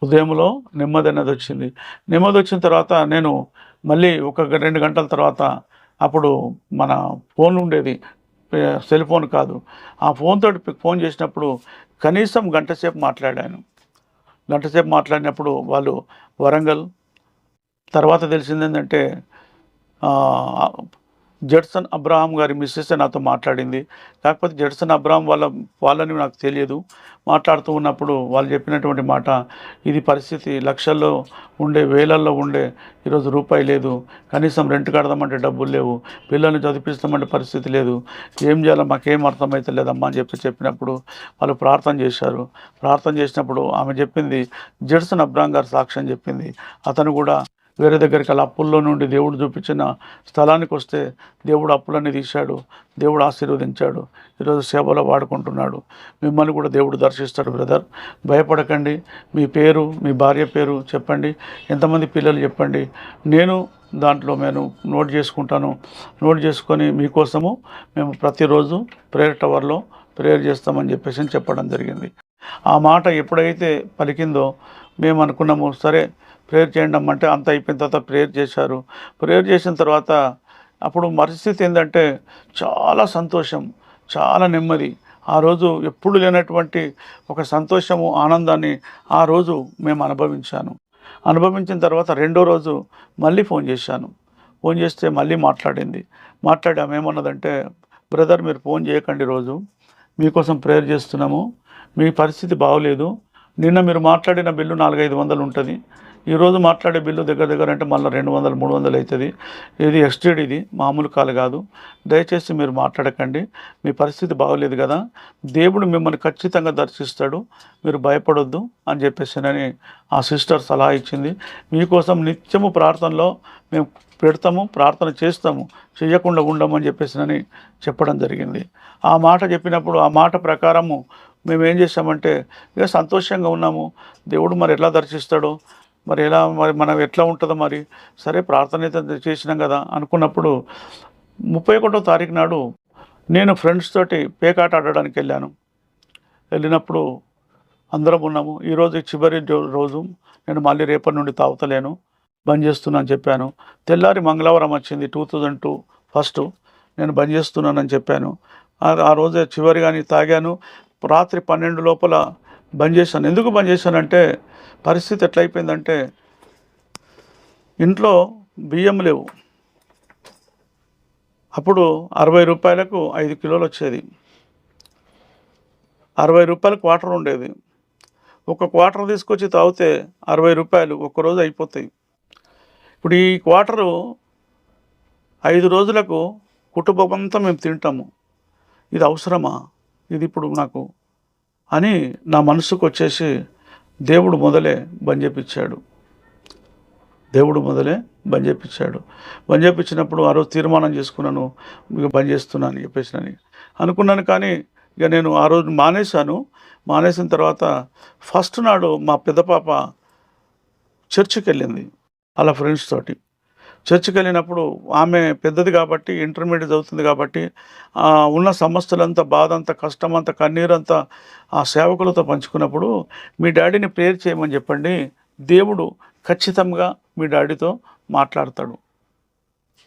హృదయంలో నెమ్మది అనేది వచ్చింది. నెమ్మది వచ్చిన తర్వాత నేను మళ్ళీ ఒక 2 గంటల తర్వాత అప్పుడు మన ఫోన్ ఉండేది. సెల్ ఫోన్ కాదు. ఆ ఫోన్ తోటి ఫోన్ చేసినప్పుడు కనీసం గంట సేపు మాట్లాడాను. గంట సేపు మాట్లాడినప్పుడు వాళ్ళు వరంగల్, తర్వాత తెలిసిందేంటంటే జడ్సన్ అబ్రహాం గారి మిస్సెస్ నాతో మాట్లాడింది. కాకపోతే జడ్సన్ అబ్రహాం వాళ్ళని నాకు తెలియదు. మాట్లాడుతూ ఉన్నప్పుడు వాళ్ళు చెప్పినటువంటి మాట, ఇది పరిస్థితి లక్షల్లో ఉండే, వేలల్లో ఉండే, ఈరోజు రూపాయి లేదు, కనీసం రెంట్ కడదామంటే డబ్బులు లేవు, పిల్లల్ని చదివిస్తామంటే పరిస్థితి లేదు, ఏం చేయాలో మాకేం అర్థమైతే లేదమ్మా అని చెప్పినప్పుడు వాళ్ళు ప్రార్థన చేశారు. ప్రార్థన చేసినప్పుడు ఆమె చెప్పింది, జడ్సన్ అబ్రహాం గారు సాక్ష్యం చెప్పింది. అతను కూడా వేరే దగ్గరికి అలా అప్పుల్లో నుండి దేవుడు చూపించిన స్థలానికి వస్తే దేవుడు అప్పులన్నీ తీశాడు, దేవుడు ఆశీర్వదించాడు, ఈరోజు సేవలో వాడుకుంటున్నాడు. మిమ్మల్ని కూడా దేవుడు దర్శిస్తాడు బ్రదర్, భయపడకండి. మీ పేరు, మీ భార్య పేరు చెప్పండి, ఎంతమంది పిల్లలు చెప్పండి, నేను దాంట్లో నేను నోట్ చేసుకుంటాను. నోట్ చేసుకొని మీకోసము మేము ప్రతిరోజు ప్రేయర్ టవర్లో ప్రేయర్ చేస్తామని చెప్పడం జరిగింది. ఆ మాట ఎప్పుడైతే పలికిందో మేము అనుకున్నాము, సరే ప్రేయర్ చేయండి అమ్మంటే అంత అయిపోయిన తర్వాత ప్రేయర్ చేశారు. ప్రేయర్ చేసిన తర్వాత అప్పుడు పరిస్థితి ఏంటంటే చాలా సంతోషం, చాలా నెమ్మది. ఆ రోజు ఎప్పుడు లేనటువంటి ఒక సంతోషము, ఆనందాన్ని ఆ రోజు మేము అనుభవించిన తర్వాత రెండో రోజు మళ్ళీ ఫోన్ చేశాను. ఫోన్ చేస్తే మళ్ళీ మాట్లాడి ఆమె ఏమన్నదంటే, బ్రదర్ మీరు ఫోన్ చేయకండి, రోజు మీకోసం ప్రేయర్ చేస్తున్నాము, మీ పరిస్థితి బాగోలేదు, నిన్న మీరు మాట్లాడిన బిల్లు 400-500 ఉంటుంది, ఈరోజు మాట్లాడే బిల్లు దగ్గర అంటే మళ్ళీ 200-300 అవుతుంది, ఇది ఎక్స్టెడ్, ఇది మామూలు కాలు కాదు, దయచేసి మీరు మాట్లాడకండి, మీ పరిస్థితి బాగోలేదు కదా, దేవుడు మిమ్మల్ని ఖచ్చితంగా దర్శిస్తాడు, మీరు భయపడొద్దు అని చెప్పేసినని ఆ సిస్టర్ సలహా ఇచ్చింది. మీకోసం నిత్యము ప్రార్థనలో మేము పెడతాము, ప్రార్థన చేస్తాము, చేయకుండా ఉండమని చెప్పేసినని చెప్పడం జరిగింది. ఆ మాట చెప్పినప్పుడు ఆ మాట ప్రకారము మేము ఏం చేసామంటే ఇక సంతోషంగా ఉన్నాము. దేవుడు మరి ఎట్లా దర్శిస్తాడో, మరి ఎలా, మరి మనం ఎట్లా ఉంటుందో, మరి సరే ప్రార్థన అయితే చేసినాం కదా అనుకున్నప్పుడు 31వ తారీఖు నాడు నేను ఫ్రెండ్స్ తోటి పేకాట ఆడడానికి వెళ్ళినప్పుడు అందరం ఉన్నాము. ఈరోజు చివరి రోజు, నేను మళ్ళీ రేపటి నుండి తాగుతలేను, బంద్ చేస్తున్నా అని చెప్పాను. తెల్లారి మంగళవారం వచ్చింది 2002 ఫస్ట్, నేను బంద్ చేస్తున్నానని చెప్పాను. ఆ రోజే చివరిగాని తాగాను. రాత్రి 12 లోపల బంద్ చేశాను. ఎందుకు బంద్ చేశానంటే పరిస్థితి ఎట్లయిపోయిందంటే ఇంట్లో బియ్యం లేవు. అప్పుడు 60 రూపాయలకు 5 కిలోలు వచ్చేది, 60 రూపాయలకు క్వార్టర్ ఉండేది. ఒక క్వార్టర్ తీసుకొచ్చి తాగితే 60 రూపాయలు ఒక్కరోజు అయిపోతాయి. ఇప్పుడు ఈ క్వార్టరు 5 రోజులకు కుటుంబం అంతా మేము తింటాము, ఇది అవసరమా, ఇది ఇప్పుడు నాకు అని నా మనసుకు వచ్చేసి దేవుడు మొదలే బంద్ చేపించాడు. బంద్ చేపించినప్పుడు ఆ రోజు తీర్మానం చేసుకున్నాను, ఇక బంద్ చేస్తున్నాను అని చెప్పేసినని అనుకున్నాను. కానీ ఇక నేను ఆ రోజు మానేసిన తర్వాత ఫస్ట్ నాడు మా పెద్ద పాప చర్చికి వెళ్ళింది అలా ఫ్రెండ్స్ తోటి. చర్చికి వెళ్ళినప్పుడు ఆమె పెద్దది కాబట్టి, ఇంటర్మీడియట్ చదువుతుంది కాబట్టి, ఉన్న సమస్యలంతా, బాధ అంతా, కష్టం అంతా, కన్నీరంతా ఆ సేవకులతో పంచుకున్నప్పుడు, మీ డాడీని ప్రేయర్ చేయమని చెప్పండి, దేవుడు ఖచ్చితంగా మీ డాడీతో మాట్లాడతాడు,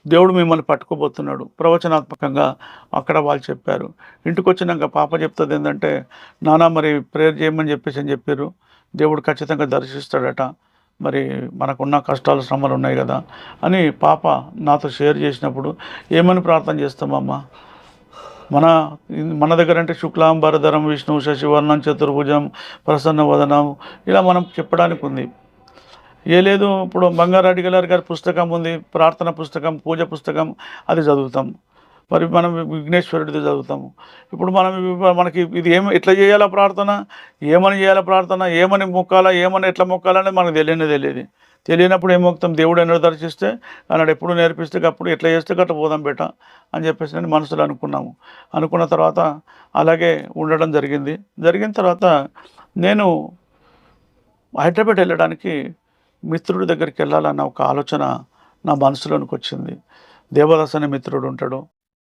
దేవుడు మిమ్మల్ని పట్టుకోబోతున్నాడు, ప్రవచనాత్మకంగా అక్కడ వాళ్ళు చెప్పారు. ఇంటికి వచ్చినాక పాప చెప్తుంది ఏంటంటే, నాన్న మరి ప్రేయర్ చేయమని చెప్పారు, దేవుడు ఖచ్చితంగా దర్శిస్తాడట, మరి మనకున్న కష్టాలు, శ్రమలు ఉన్నాయి కదా అని పాప నాతో షేర్ చేసినప్పుడు, ఏమని ప్రార్థన చేస్తామమ్మా, మన దగ్గర అంటే శుక్లాంబరధరం విష్ణు శశివర్ణం చతుర్భుజం ప్రసన్న వదనం ఇలా మనం చెప్పడానికి ఉంది. లేదు, ఇప్పుడు బంగారెడ్డి గారి పుస్తకం ఉంది, ప్రార్థన పుస్తకం, పూజ పుస్తకం, అది చదువుతాం. మరి మనం విఘ్నేశ్వరుడిది చదువుతాము. ఇప్పుడు మనకి ఇది ఎట్లా చేయాలా ప్రార్థన, ఏమని చేయాలా ప్రార్థన, ఏమని మొక్కాలా, ఎట్లా మొక్కాలనేది మనకు తెలియనప్పుడు ఏం మొక్కుతాం, దేవుడు ఎన్నో దర్శిస్తే అన్నాడు, ఎప్పుడు నేర్పిస్తే అప్పుడు ఎట్లా చేస్తే గట్ట పోదాం బేట అని చెప్పేసి నేను మనసులో అనుకున్న తర్వాత అలాగే ఉండడం జరిగిన తర్వాత నేను హైదరాబాద్ వెళ్ళడానికి మిత్రుడి దగ్గరికి వెళ్ళాలన్న ఒక ఆలోచన నా మనసులోనికి వచ్చింది. దేవదాస్ అనే మిత్రుడు ఉంటాడు,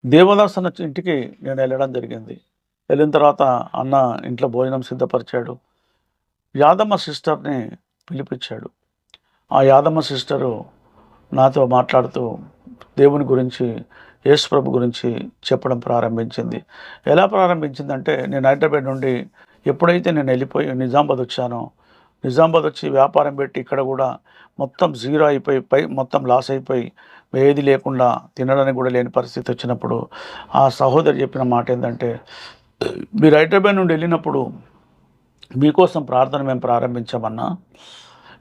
దేవదాస్ అన్న ఇంటికి నేను వెళ్ళడం జరిగింది. వెళ్ళిన తర్వాత అన్న ఇంట్లో భోజనం సిద్ధపరిచాడు. యాదమ్మ సిస్టర్ని పిలిపించాడు. ఆ యాదమ్మ సిస్టరు నాతో మాట్లాడుతూ దేవుని గురించి, యేసు ప్రభు గురించి చెప్పడం ప్రారంభించింది. ఎలా ప్రారంభించిందంటే, నేను హైదరాబాద్ నుండి ఎప్పుడైతే నేను వెళ్ళిపోయి నిజామాబాద్ వచ్చానో, నిజామాబాద్ వచ్చి వ్యాపారం పెట్టి ఇక్కడ కూడా మొత్తం జీరో అయిపోయి, మొత్తం లాస్ అయిపోయి, ఏది లేకుండా తినడానికి కూడా లేని పరిస్థితి వచ్చినప్పుడు ఆ సహోదరి చెప్పిన మాట ఏంటంటే, మీరు హైదరాబాద్ నుండి వెళ్ళినప్పుడు మీకోసం ప్రార్థన మేము ప్రారంభించామన్నా,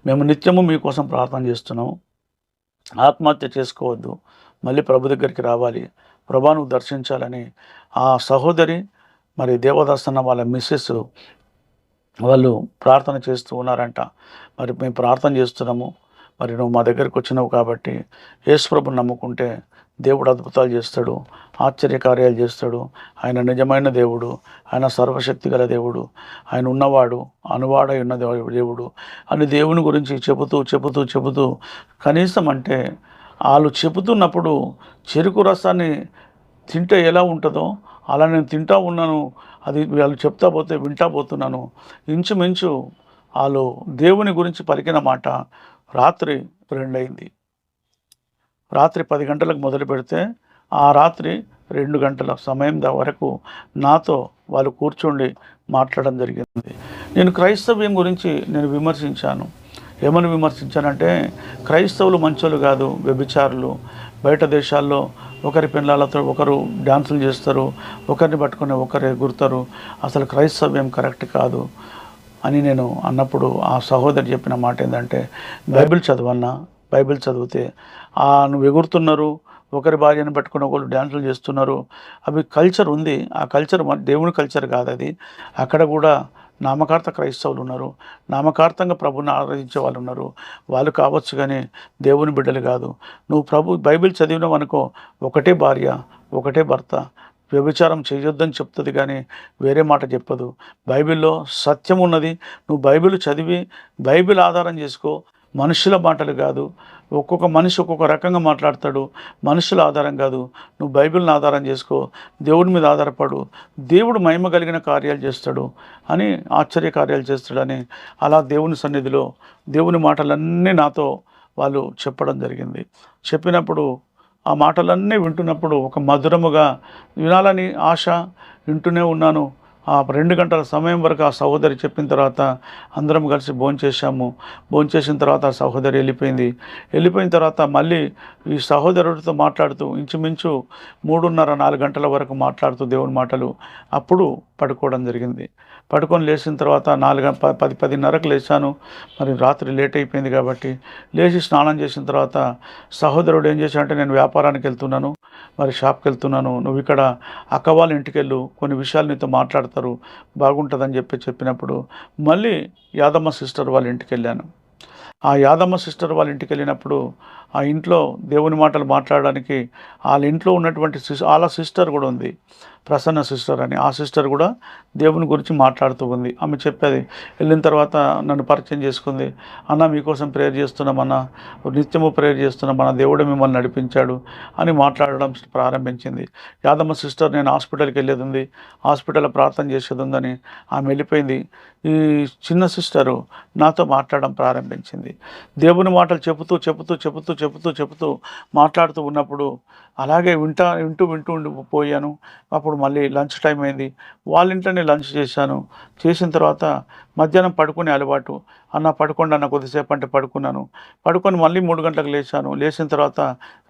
మేము నిత్యము మీకోసం ప్రార్థన చేస్తున్నాము. ఆత్మహత్య చేసుకోవద్దు, మళ్ళీ ప్రభు దగ్గరికి రావాలి, ప్రభువును దర్శించాలని ఆ సహోదరి మరి దేవదాసన్న వాళ్ళ మిస్సెస్ వాళ్ళు ప్రార్థన చేస్తూ ఉన్నారంట. మరి మేము ప్రార్థన చేస్తున్నాము, మరి నువ్వు మా దగ్గరికి వచ్చినావు కాబట్టి యేసు ప్రభుని నమ్ముకుంటే దేవుడు అద్భుతాలు చేస్తాడు, ఆశ్చర్యకార్యాలు చేస్తాడు. ఆయన నిజమైన దేవుడు, ఆయన సర్వశక్తి గల దేవుడు, ఆయన ఉన్నవాడు, అనువాడై ఉన్న దేవుడు అని దేవుని గురించి చెబుతూ కనీసం అంటే వాళ్ళు చెబుతున్నప్పుడు చెరుకు రసాన్ని తింటే ఎలా ఉంటుందో అలా నేను తింటా ఉన్నాను. అది వాళ్ళు చెప్తా పోతే వింటా పోతున్నాను. ఇంచుమించు వాళ్ళు దేవుని గురించి పలికిన మాట రాత్రి 2 అయింది. రాత్రి 10 గంటలకు మొదలు పెడితే ఆ రాత్రి 2 గంటల సమయం వరకు నాతో వాళ్ళు కూర్చోండి మాట్లాడడం జరిగింది. నేను క్రైస్తవ్యం గురించి నేను విమర్శించాను. ఏమని విమర్శించానంటే, క్రైస్తవులు మంచోళ్ళు కాదు, వ్యభిచారులు. బయట దేశాల్లో ఒకరి పిల్లలతో ఒకరు డ్యాన్సులు చేస్తారు, ఒకరిని పట్టుకుని ఒకరు ఎగురుతారు. అసలు క్రైస్తవ్యం కరెక్ట్ కాదు అని నేను అన్నప్పుడు ఆ సహోదరి చెప్పిన మాట ఏంటంటే, బైబిల్ చదవన్నా, బైబిల్ చదివితే నువ్వు ఎగురుతున్నారు, ఒకరి భార్యను పట్టుకుని ఒకరు డ్యాన్సులు చేస్తున్నారు, అవి కల్చర్ ఉంది. ఆ కల్చర్ దేవుని కల్చర్ కాదు అది. అక్కడ కూడా నామకార్థ క్రైస్తవులు ఉన్నారు, నామకార్థంగా ప్రభుని ఆరాధించే వాళ్ళు ఉన్నారు. వాళ్ళు కావచ్చు కానీ దేవుని బిడ్డలు కాదు. నువ్వు బైబిల్ చదివినావు అనుకో, ఒకటే భార్య, ఒకటే భర్త, వ్యభిచారం చేయొద్దని చెప్తుంది కానీ వేరే మాట చెప్పదు. బైబిల్లో సత్యం ఉన్నది. నువ్వు బైబిల్ చదివి బైబిల్ ఆధారం చేసుకో, మనుషుల మాటలు కాదు. ఒక్కొక్క మనిషి ఒక్కొక్క రకంగా మాట్లాడతాడు, మనుషుల ఆధారం కాదు. నువ్వు బైబిల్ని ఆధారం చేసుకో, దేవుడి మీద ఆధారపడు, దేవుడు మహిమ కలిగిన కార్యాలు చేస్తాడు అని, ఆశ్చర్య కార్యాలు చేస్తాడని అలా దేవుని సన్నిధిలో దేవుని మాటలన్నీ నాతో వాళ్ళు చెప్పడం జరిగింది. చెప్పినప్పుడు ఆ మాటలన్నీ వింటున్నప్పుడు ఒక మధురముగా వినాలని ఆశ, వింటూనే ఉన్నాను. ఆ 2 గంటల సమయం వరకు ఆ సహోదరి చెప్పిన తర్వాత అందరం కలిసి భోంచేసాము. భోంచేసిన తర్వాత ఆ సహోదరి వెళ్ళిపోయిన తర్వాత మళ్ళీ ఈ సహోదరుడితో మాట్లాడుతూ ఇంచుమించు 3:30-4 గంటల వరకు మాట్లాడుతూ దేవుని మాటలు, అప్పుడు పడుకోవడం జరిగింది. పడుకొని లేచిన తర్వాత 10:30కు లేచాను. మరి రాత్రి లేట్ అయిపోయింది కాబట్టి లేచి స్నానం చేసిన తర్వాత సహోదరుడు ఏం చేశాడంటే, నేను వ్యాపారానికి వెళ్తున్నాను, మరి షాప్కి వెళ్తున్నాను, నువ్వు ఇక్కడ అక్క వాళ్ళ ఇంటికి వెళ్ళు, కొన్ని విషయాలు నీతో మాట్లాడతారు, బాగుంటుందని చెప్పినప్పుడు మళ్ళీ యాదమ్మ సిస్టర్ వాళ్ళ ఇంటికి వెళ్ళాను. ఆ యాదమ్మ సిస్టర్ వాళ్ళ ఇంటికి వెళ్ళినప్పుడు ఆ ఇంట్లో దేవుని మాటలు మాట్లాడడానికి వాళ్ళ ఇంట్లో ఉన్నటువంటి వాళ్ళ సిస్టర్ కూడా ఉంది, ప్రసన్న సిస్టర్ అని. ఆ సిస్టర్ కూడా దేవుని గురించి మాట్లాడుతూ ఉంది. ఆమె చెప్పేది, వెళ్ళిన తర్వాత నన్ను పరిచయం చేసుకుంది. అన్న మీకోసం ప్రేయర్ చేస్తున్నామన్నా, నిత్యము ప్రేయర్ చేస్తున్నాం, మన దేవుడు మిమ్మల్ని నడిపించాడు అని మాట్లాడడం ప్రారంభించింది. యాదమ్మ సిస్టర్ నేను హాస్పిటల్కి వెళ్ళేది ఉంది, హాస్పిటల్లో ప్రార్థన చేసేది ఉందని ఆమె వెళ్ళిపోయింది. ఈ చిన్న సిస్టరు నాతో మాట్లాడడం ప్రారంభించింది. దేవుని మాటలు చెబుతూ మాట్లాడుతూ ఉన్నప్పుడు అలాగే వింటూ పోయాను. అప్పుడు మళ్ళీ లంచ్ టైం అయింది. వాళ్ళ ఇంట్లోనే లంచ్ చేశాను. చేసిన తర్వాత మధ్యాహ్నం పడుకునే అలవాటు. అన్న పడుకోండి అన్న కొద్దిసేపు అంటే పడుకున్నాను. పడుకొని మళ్ళీ 3 గంటలకు లేచాను. లేచిన తర్వాత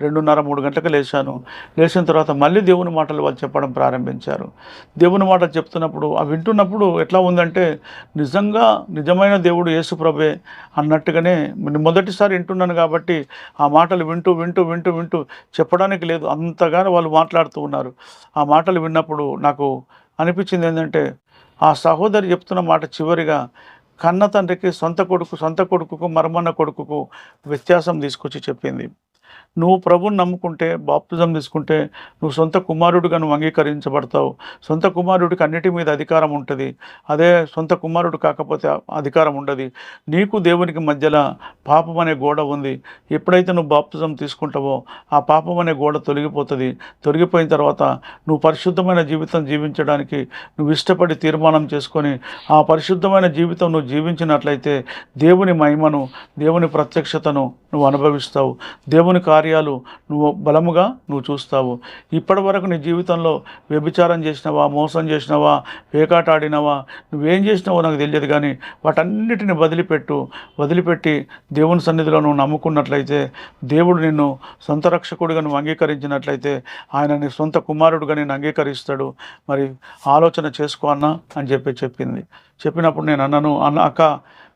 2:30-3 గంటలకు లేచాను. లేచిన తర్వాత మళ్ళీ దేవుని మాటలు వాళ్ళు చెప్పడం ప్రారంభించారు. దేవుని మాటలు చెప్తున్నప్పుడు అవి వింటున్నప్పుడు ఎట్లా ఉందంటే, నిజమైన దేవుడు యేసు ప్రభువే అన్నట్టుగానే మొదటిసారి వింటున్నాను కాబట్టి ఆ మాటలు వింటూ చెప్పడానికి లేదు, అంతగానో వాళ్ళు మాట్లాడుతూ ఉన్నారు. ఆ మాటలు విన్నప్పుడు నాకు అనిపించింది ఏంటంటే, ఆ సహోదరి చెప్తున్న మాట చివరిగా కన్న తండ్రికి సొంత కొడుకుకు మరమన్న కొడుకుకు వ్యత్యాసం తీసుకొచ్చి చెప్పింది. నువ్వు ప్రభువుని నమ్ముకుంటే, బాప్తిజం తీసుకుంటే నువ్వు సొంత కుమారుడిగా నువ్వు అంగీకరించబడతావు. సొంత కుమారుడికి అన్నిటి మీద అధికారం ఉంటుంది. అదే సొంత కుమారుడు కాకపోతే అధికారం ఉండదు. నీకు దేవునికి మధ్యలో పాపం అనే గోడ ఉంది. ఎప్పుడైతే నువ్వు బాప్తిజం తీసుకుంటావో ఆ పాపం అనే గోడ తొలగిపోతుంది. తొలగిపోయిన తర్వాత నువ్వు పరిశుద్ధమైన జీవితం జీవించడానికి నువ్వు ఇష్టపడి తీర్మానం చేసుకొని ఆ పరిశుద్ధమైన జీవితం నువ్వు జీవించినట్లయితే దేవుని మహిమను, దేవుని ప్రత్యక్షతను నువ్వు అనుభవిస్తావు. దేవుని కార్యాలు నువ్వు బలముగా నువ్వు చూస్తావు. ఇప్పటి వరకు నీ జీవితంలో వ్యభిచారం చేసినావా, మోసం చేసినావా, పేకాటాడినావా, నువ్వేం చేసినావో నాకు తెలియదు, కానీ వాటన్నిటిని వదిలిపెట్టి దేవుని సన్నిధిలో నువ్వు నమ్ముకున్నట్లయితే, దేవుడు నిన్ను సొంత రక్షకుడిగా నువ్వు అంగీకరించినట్లయితే ఆయన నీ సొంత కుమారుడుగా నేను అంగీకరిస్తాడు. మరి ఆలోచన చేసుకో అన్నా అని చెప్పింది. చెప్పినప్పుడు నేను అన్నాను, అక్క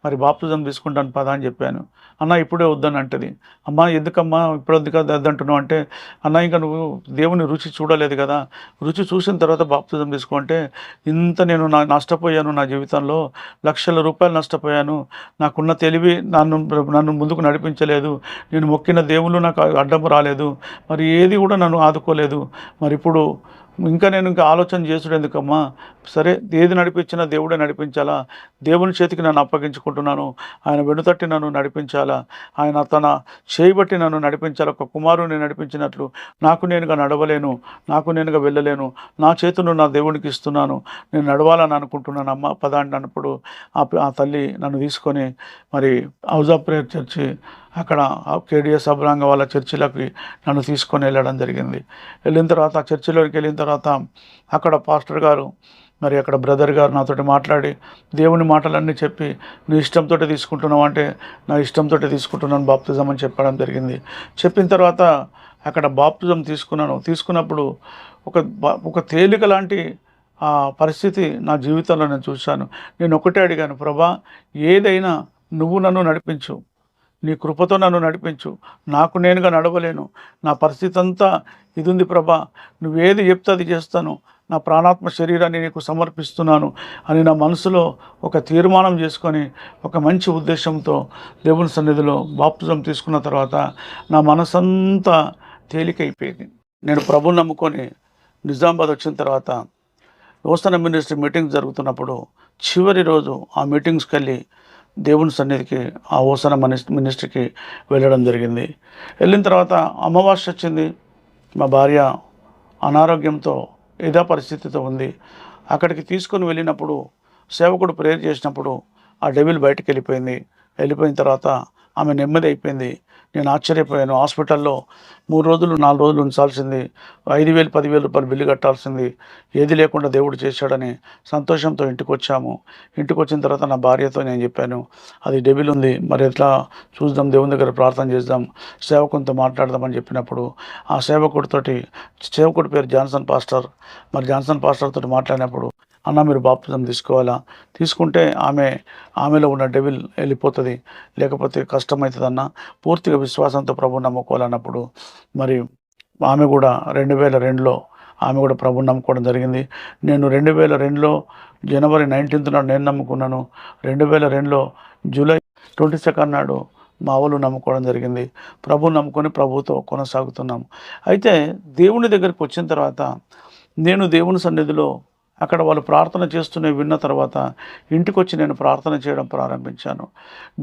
మరి బాప్తిజం తీసుకుంటాను పదా అని చెప్పాను. అన్న ఇప్పుడే వద్దని అంటది. అమ్మ ఎందుకమ్మా ఇప్పుడు వద్దంటున్నావు అంటే, అన్న ఇంకా నువ్వు దేవుని రుచి చూడలేదు కదా, రుచి చూసిన తర్వాత బాప్తిజం తీసుకుంటే ఇంత నేను నష్టపోయాను, నా జీవితంలో లక్షల రూపాయలు నష్టపోయాను, నాకున్న తెలివి నన్ను ముందుకు నడిపించలేదు, నేను మొక్కిన దేవుళ్ళు నాకు అడ్డం రాలేదు, మరి ఏది కూడా నన్ను ఆదుకోలేదు, మరి ఇప్పుడు ఇంకా ఆలోచన చేసుడు ఎందుకమ్మా, సరే ఏది నడిపించినా దేవుడే నడిపించాలా, దేవుని చేతికి నన్ను అప్పగించుకుంటున్నాను, ఆయన వెనుతట్టి నన్ను నడిపించాలా, ఆయన తన చేయబట్టి నన్ను నడిపించాలి. ఒక కుమారుని నడిపించినట్లు నాకు నేనుగా నడవలేను, నాకు నేనుగా వెళ్ళలేను, నా చేతులు నా దేవునికి ఇస్తున్నాను, నేను నడవాలని అనుకుంటున్నాను అమ్మ పదా అన్నప్పుడు ఆ తల్లి నన్ను తీసుకొని మరి హౌస్ ఆఫ్ ప్రేయర్ చర్చి అక్కడ కేడిఎస్ అబ్రాంగ వాళ్ళ చర్చిలకి నన్ను తీసుకొని వెళ్ళడం జరిగింది. వెళ్ళిన తర్వాత చర్చిలోకి వెళ్ళిన తర్వాత అక్కడ పాస్టర్ గారు మరి అక్కడ బ్రదర్ గారు నాతోటి మాట్లాడి దేవుని మాటలన్నీ చెప్పి, నీ ఇష్టంతో తీసుకుంటున్నావు అంటే నా ఇష్టంతో తీసుకుంటున్నాను బాప్తిజం అని చెప్పడం జరిగింది. చెప్పిన తర్వాత అక్కడ బాప్తిజం తీసుకున్నప్పుడు ఒక తేలిక లాంటి ఆ పరిస్థితి నా జీవితంలో నేను చూశాను. నేను ఒకటే అడిగాను, ప్రభా ఏదైనా నువ్వు నన్ను నడిపించు, నీ కృపతో నన్ను నడిపించు, నాకు నేనుగా నడవలేను, నా పరిస్థితి అంతా ఇది ఉంది ప్రభా, నువ్వేది చెప్తే అది చేస్తాను, నా ప్రాణాత్మ శరీరాన్ని నీకు సమర్పిస్తున్నాను అని నా మనసులో ఒక తీర్మానం చేసుకొని ఒక మంచి ఉద్దేశంతో దేవుని సన్నిధిలో బాప్తిజం తీసుకున్న తర్వాత నా మనసంతా తేలికైపోయింది. నేను ప్రభువుని నమ్ముకొని నిజామాబాద్ వచ్చిన తర్వాత యోసన మినిస్ట్రీ మీటింగ్ జరుగుతున్నప్పుడు చివరి రోజు ఆ మీటింగ్స్కి వెళ్ళి దేవుని సన్నిధికి ఆ ఓసన మినిస్ట్రీకి వెళ్ళడం జరిగింది. వెళ్ళిన తర్వాత అమావాస్య వచ్చింది, మా భార్య అనారోగ్యంతో ఏదో పరిస్థితితో ఉంది. అక్కడికి తీసుకొని వెళ్ళినప్పుడు సేవకుడు ప్రేయర్ చేసినప్పుడు ఆ డెవిల్ బయటకు వెళ్ళిపోయిన తర్వాత ఆమె నెమ్మది అయిపోయింది. నేను ఆశ్చర్యపోయాను. హాస్పిటల్లో 3 రోజులు 4 రోజులు ఉంచాల్సింది, 5,000 10,000 రూపాయలు బిల్లు కట్టాల్సింది, ఏది లేకుండా దేవుడు చేశాడని సంతోషంతో ఇంటికి వచ్చిన తర్వాత నా భార్యతో నేను చెప్పాను, అది డెవిల్ ఉంది, మరి ఎట్లా చూద్దాం, దేవుని దగ్గర ప్రార్థన చేద్దాం, సేవకునితో మాట్లాడదామని చెప్పినప్పుడు ఆ సేవకుడి పేరు జాన్సన్ పాస్టర్. మరి జాన్సన్ పాస్టర్తో మాట్లాడినప్పుడు, అన్న మీరు బాప్తిజం తీసుకోవాలా, తీసుకుంటే ఆమెలో ఉన్న డెవిల్ వెళ్ళిపోతుంది, లేకపోతే కష్టమవుతుంది అన్న, పూర్తిగా విశ్వాసంతో ప్రభువు నమ్ముకోవాలన్నప్పుడు మరి ఆమె కూడా 2002లో ఆమె కూడా ప్రభువుని నమ్ముకోవడం జరిగింది. నేను 2002లో జనవరి 19th నాడు నేను నమ్ముకున్నాను. 2002లో జూలై 22 నాడు మా వాళ్ళు నమ్ముకోవడం జరిగింది. ప్రభువుని నమ్ముకొని ప్రభువుతో కొనసాగుతున్నాము. అయితే దేవుని దగ్గరికి వచ్చిన తర్వాత నేను దేవుని సన్నిధిలో అక్కడ వాళ్ళు ప్రార్థన చేస్తూనే విన్న తర్వాత ఇంటికి వచ్చి నేను ప్రార్థన చేయడం ప్రారంభించాను.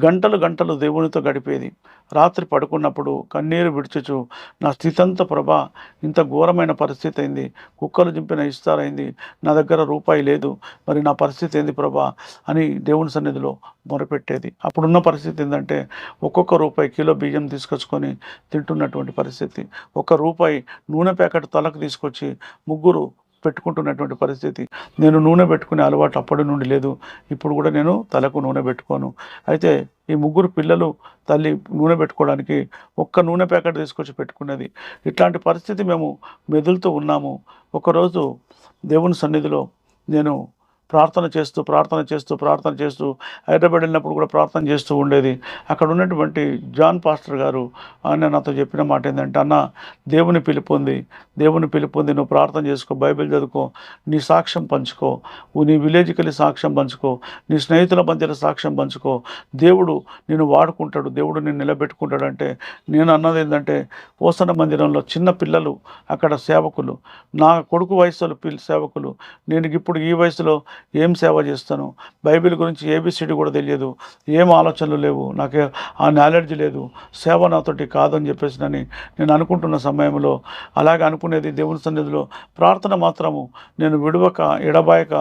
గంటలు దేవునితో గడిపేది. రాత్రి పడుకున్నప్పుడు కన్నీరు విడిచుచు నా స్థితి అంతా ప్రభా ఇంత ఘోరమైన పరిస్థితి అయింది, కుక్కలు చింపిన ఇస్తారైంది, నా దగ్గర రూపాయి లేదు, మరి నా పరిస్థితి ఏంది ప్రభా అని దేవుని సన్నిధిలో మొరపెట్టేది. అప్పుడున్న పరిస్థితి ఏంటంటే ఒక్కొక్క రూపాయి కిలో బియ్యం తీసుకొచ్చుకొని తింటున్నటువంటి పరిస్థితి, ₹1 నూనె ప్యాకెట్ తలకు తీసుకొచ్చి ముగ్గురు పెట్టుకుంటున్నటువంటి పరిస్థితి. నేను నూనె పెట్టుకునే అలవాటు అప్పటి నుండి లేదు, ఇప్పుడు కూడా నేను తలకు నూనె పెట్టుకోను. అయితే ఈ ముగ్గురు పిల్లలు తల్లి నూనె పెట్టుకోవడానికి ఒక్క నూనె ప్యాకెట్ తీసుకొచ్చి పెట్టుకున్నది. ఇట్లాంటి పరిస్థితి మేము మెదులుతూ ఉన్నాము. ఒకరోజు దేవుని సన్నిధిలో నేను ప్రార్థన చేస్తూ హైదరాబాద్ వెళ్ళినప్పుడు కూడా ప్రార్థన చేస్తూ ఉండేది. అక్కడ ఉన్నటువంటి జాన్ పాస్టర్ గారు ఆయన నాతో చెప్పిన మాట ఏంటంటే, అన్న దేవుని పిలుపు ఉంది, నువ్వు ప్రార్థన చేసుకో, బైబిల్ చదువుకో, నీ సాక్ష్యం పంచుకో, నీ విలేజ్కి వెళ్ళి సాక్ష్యం పంచుకో, నీ స్నేహితుల మధ్యలో సాక్ష్యం పంచుకో, దేవుడు నిన్ను వాడుకుంటాడు, దేవుడు నిన్ను నిలబెట్టుకుంటాడు. అంటే నేను అన్నది ఏంటంటే, ఓసన మందిరంలో చిన్న పిల్లలు అక్కడ సేవకులు, నా కొడుకు వయసులో సేవకులు, నేను ఇప్పుడు ఈ వయసులో ఏం సేవ చేస్తాను, బైబిల్ గురించి ఏబిసిడి కూడా తెలియదు, ఏం ఆలోచనలు లేవు, నాకు ఆ నాలెడ్జ్ లేదు, సేవ నాతోటి కాదని చెప్పేసి నేను అనుకుంటున్న సమయంలో, అలాగే అనుకునేది దేవుని సన్నిధిలో ప్రార్థన మాత్రము నేను విడవక ఎడబాయక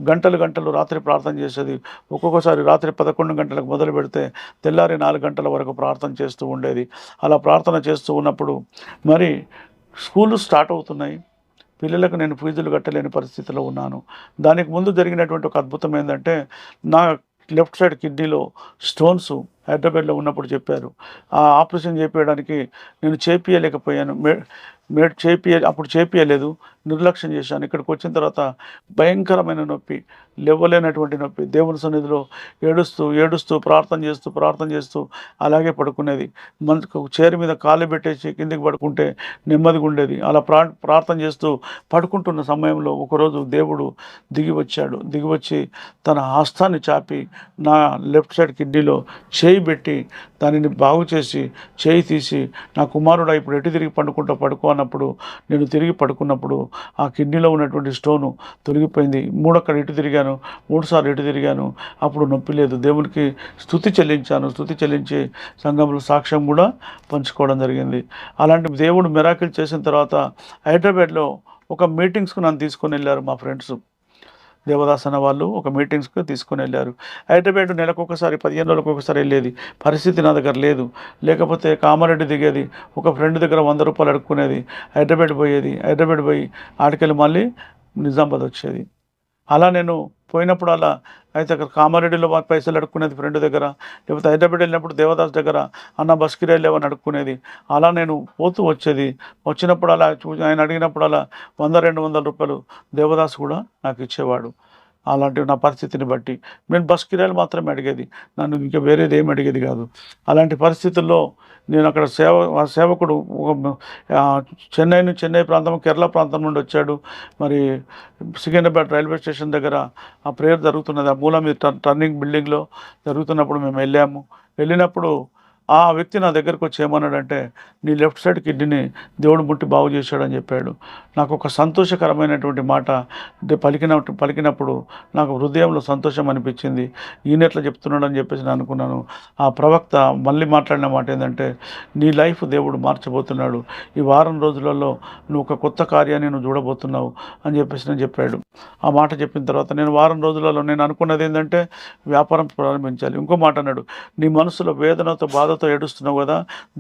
గంటలు రాత్రి ప్రార్థన చేసేది. ఒక్కొక్కసారి రాత్రి 11 గంటలకు మొదలు పెడితే తెల్లారి 4 గంటల వరకు ప్రార్థన చేస్తూ ఉండేది. అలా ప్రార్థన చేస్తూ ఉన్నప్పుడు మరి స్కూళ్ళు స్టార్ట్ అవుతున్నాయి. పిల్లలకు నేను ఫీజులు కట్టలేని పరిస్థితిలో ఉన్నాను. దానికి ముందు జరిగినటువంటి ఒక అద్భుతం ఏంటంటే, నా లెఫ్ట్ సైడ్ కిడ్నీలో స్టోన్స్ హైదరాబాద్లో ఉన్నప్పుడు చెప్పారు. ఆ ఆపరేషన్ చేపించడానికి నేను చేపియలేకపోయాను. అప్పుడు చేపియలేదు, నిర్లక్ష్యం చేశాను. ఇక్కడికి వచ్చిన తర్వాత భయంకరమైన నొప్పి, లేవలేనటువంటి నొప్పి, దేవుని సన్నిధిలో ఏడుస్తూ ప్రార్థన చేస్తూ అలాగే పడుకునేది. మనకు చైర్ మీద కాళ్ళు పెట్టేసి కిందికి పడుకుంటే నెమ్మదిగా ఉండేది. అలా ప్రార్థన చేస్తూ పడుకుంటున్న సమయంలో ఒకరోజు దేవుడు దిగి వచ్చి తన హస్తాన్ని చాపి నా లెఫ్ట్ సైడ్ కిడ్నీలో చేయి పెట్టి దానిని బాగు చేసి చేయి తీసి, నా కుమారుడా ఇప్పుడు ఎటు తిరిగి పడుకో అన్నప్పుడు, నేను తిరిగి పడుకున్నప్పుడు ఆ కిడ్నీలో ఉన్నటువంటి స్టోను తొలగిపోయింది. 3 సార్లు ఇటు తిరిగాను, అప్పుడు నొప్పి లేదు. దేవునికి స్తుతి చెల్లించి సంఘంలో సాక్ష్యం కూడా పంచుకోవడం జరిగింది. అలాంటి దేవుడు మిరాకిల్ చేసిన తర్వాత హైదరాబాద్లో ఒక మీటింగ్స్కు నన్ను తీసుకొని వెళ్ళారు మా ఫ్రెండ్స్. దేవదాస్ అన్న వాళ్ళు ఒక మీటింగ్స్కి తీసుకొని వెళ్ళారు. హైదరాబాద్ నెలకొకసారి 15 రోజులకు ఒకసారి వెళ్ళేది. పరిస్థితి నా దగ్గర లేదు, లేకపోతే కామారెడ్డి దిగేది, ఒక ఫ్రెండ్ దగ్గర 100 రూపాయలు అడుక్కునేది, హైదరాబాద్ పోయి ఆడికెళ్ళి మళ్ళీ నిజామాబాద్ వచ్చేది. అలా నేను పోయినప్పుడు అలా అయితే అక్కడ కామారెడ్డిలో పైసలు అడుక్కునేది ఫ్రెండ్ దగ్గర, లేకపోతే హైదరాబాద్ వెళ్ళినప్పుడు దేవదాస్ దగ్గర అన్న బస్ కిరాయి లేవని అడుక్కునేది. అలా నేను పోతూ వచ్చినప్పుడు అలా ఆయన అడిగినప్పుడు అలా 100-200 రూపాయలు దేవదాస్ కూడా నాకు ఇచ్చేవాడు. అలాంటి నా పరిస్థితిని బట్టి నేను బస్ కిరాయిలు మాత్రమే అడిగేది, నన్ను ఇంకా వేరేది ఏమి అడిగేది కాదు. అలాంటి పరిస్థితుల్లో నేను అక్కడ సేవకుడు చెన్నై ప్రాంతం, కేరళ ప్రాంతం నుండి వచ్చాడు. మరి సికింద్రాబాద్ రైల్వే స్టేషన్ దగ్గర ఆ ప్రేయర్ జరుగుతున్నది, ఆ మూల మీద టర్నింగ్ బిల్డింగ్లో జరుగుతున్నప్పుడు మేము వెళ్ళినప్పుడు ఆ వ్యక్తి నా దగ్గరకు వచ్చి ఏమన్నాడంటే, నీ లెఫ్ట్ సైడ్ కిడ్నీని దేవుడు ముట్టి బాగు చేశాడని చెప్పాడు. నాకు ఒక సంతోషకరమైనటువంటి మాట పలికినప్పుడు నాకు హృదయంలో సంతోషం అనిపించింది. ఈయన ఎట్లా చెప్తున్నాడు అని చెప్పేసి నేను అనుకున్నాను. ఆ ప్రవక్త మళ్ళీ మాట్లాడిన మాట ఏంటంటే, నీ లైఫ్ దేవుడు మార్చబోతున్నాడు, ఈ వారం రోజులలో నువ్వు ఒక కొత్త కార్యాన్ని నువ్వు చూడబోతున్నావు అని చెప్పేసి నేను చెప్పాడు. ఆ మాట చెప్పిన తర్వాత నేను వారం రోజులలో నేను అనుకున్నది ఏంటంటే, వ్యాపారం ప్రారంభించాలి. ఇంకో మాట అన్నాడు, నీ మనసులో వేదనతో బాధతో ఏడుస్తున్నావు కదా,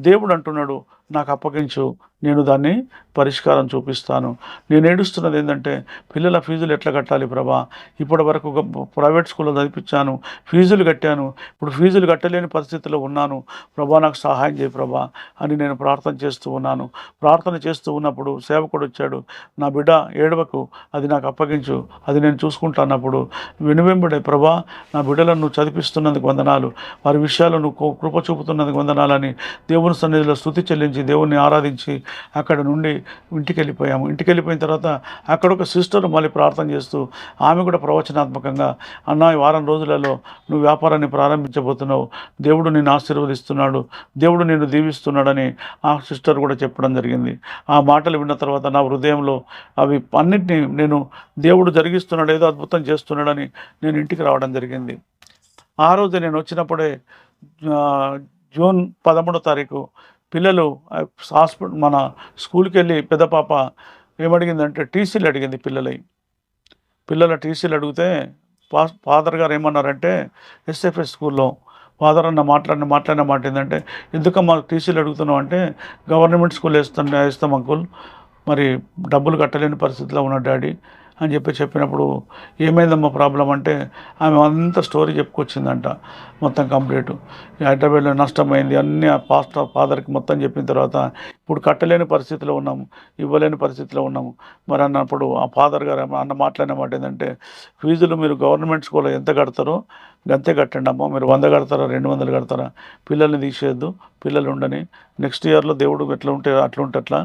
దేవుడు అంటున్నాడు నాకు అప్పగించు, నేను దాన్ని పరిష్కారం చూపిస్తాను. నేను ఏడుస్తున్నది ఏంటంటే, పిల్లల ఫీజులు ఎట్లా కట్టాలి ప్రభా, ఇప్పటి వరకు ప్రైవేట్ స్కూల్లో చదివించాను, ఫీజులు కట్టాను, ఇప్పుడు ఫీజులు కట్టలేని పరిస్థితిలో ఉన్నాను ప్రభా, నాకు సహాయం చేయి ప్రభా అని నేను ప్రార్థన చేస్తూ ఉన్నప్పుడు సేవకుడు వచ్చాడు, నా బిడ్డ ఏడవకు, అది నాకు అప్పగించు, అది నేను చూసుకుంటానప్పుడు వెనువెంబడే ప్రభా, నా బిడ్డలను నువ్వు చదివిస్తున్నందుకు వందనాలు, వారి విషయాలు నువ్వు కృప చూపుతున్నందుకు వందనాలని దేవుని సన్నిధిలో స్తుతి చెల్లించి దేవుణ్ణి ఆరాధించి అక్కడ నుండి ఇంటికి వెళ్ళిపోయిన తర్వాత అక్కడ ఒక సిస్టర్ మళ్ళీ ప్రార్థన చేస్తూ ఆమె కూడా ప్రవచనాత్మకంగా, అన్న ఈ వారం రోజులలో నువ్వు వ్యాపారాన్ని ప్రారంభించబోతున్నావు, దేవుడు నిన్ను ఆశీర్వదిస్తున్నాడు, దేవుడు నిన్ను దీవిస్తున్నాడని ఆ సిస్టర్ కూడా చెప్పడం జరిగింది. ఆ మాటలు విన్న తర్వాత నా హృదయంలో అవి అన్నింటినీ నేను దేవుడు జరిగిస్తున్నాడు, ఏదో అద్భుతం చేస్తున్నాడని నేను ఇంటికి రావడం జరిగింది. ఆ రోజు నేను వచ్చినప్పుడే జూన్ 13వ తారీఖు పిల్లలు మన స్కూల్కి వెళ్ళి పెద్ద పాప ఏమడిగిందంటే టీసీలు అడిగింది. పిల్లల టీసీలు అడిగితే ఫాదర్ గారు ఏమన్నారంటే, ఎస్ఎఫ్ఎస్ స్కూల్లో ఫాదర్ అన్న మాట్లాడిన మాట ఏంటంటే, ఎందుకమ్మా టీసీలు అడుగుతున్నావు అంటే, గవర్నమెంట్ స్కూల్ వేస్తాం అంకుల్, మరి డబ్బులు కట్టలేని పరిస్థితిలో ఉన్న డాడీ అని చెప్పినప్పుడు ఏమైందమ్మా ప్రాబ్లం అంటే ఆమె అంత స్టోరీ చెప్పుకొచ్చిందంట మొత్తం కంప్లీట్. హైదరాబాద్లో నష్టమైంది అన్నీ ఆ ఫాదర్కి మొత్తం చెప్పిన తర్వాత ఇప్పుడు కట్టలేని పరిస్థితిలో ఉన్నాము, ఇవ్వలేని పరిస్థితిలో ఉన్నాము. మరి అన్నప్పుడు ఆ ఫాదర్ గారు అన్న మాట్లాడిన మాట ఏంటంటే, ఫీజులు మీరు గవర్నమెంట్ స్కూల్లో ఎంత కడతారో గంతే కట్టండి అమ్మ, మీరు 100 కడతారా 200 కడతారా, పిల్లల్ని తీసేయద్దు, పిల్లలు ఉండని, నెక్స్ట్ ఇయర్లో దేవుడు ఎట్లా ఉంటే అట్లా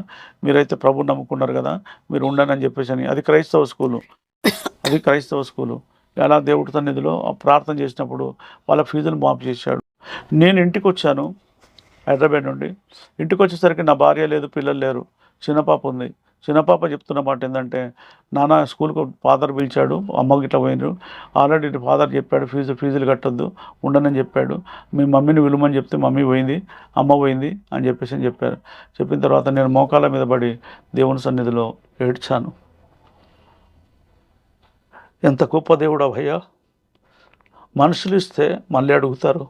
మీరైతే ప్రభుని నమ్ముకున్నారు కదా, మీరు ఉండని అని చెప్పేసి అని. అది క్రైస్తవ స్కూలు. అలా దేవుడి సన్నిధిలో ప్రార్థన చేసినప్పుడు వాళ్ళ ఫీజులు మాఫ్ చేశాడు. నేను ఇంటికి వచ్చాను హైదరాబాద్ నుండి. ఇంటికి వచ్చేసరికి నా భార్య లేదు, పిల్లలు లేరు, చిన్నపాప ఉంది. చిన్నపాప చెప్తున్న మాట ఏంటంటే, నాన్న స్కూల్కి ఫాదర్ పిలిచాడు, అమ్మకి ఇట్లా పోయినారు, ఆల్రెడీ ఫాదర్ చెప్పాడు ఫీజులు కట్టొద్దు, ఉండనని చెప్పాడు, మీ మమ్మీని విలుమని చెప్తే మమ్మీ పోయింది, అమ్మ పోయింది అని చెప్పారు. చెప్పిన తర్వాత నేను మోకాళ్ళ మీద పడి దేవుని సన్నిధిలో ఏడ్చాను. ఎంత గొప్ప దేవుడా భయ్యా, మనుషులు ఇస్తే మళ్ళీ అడుగుతారు,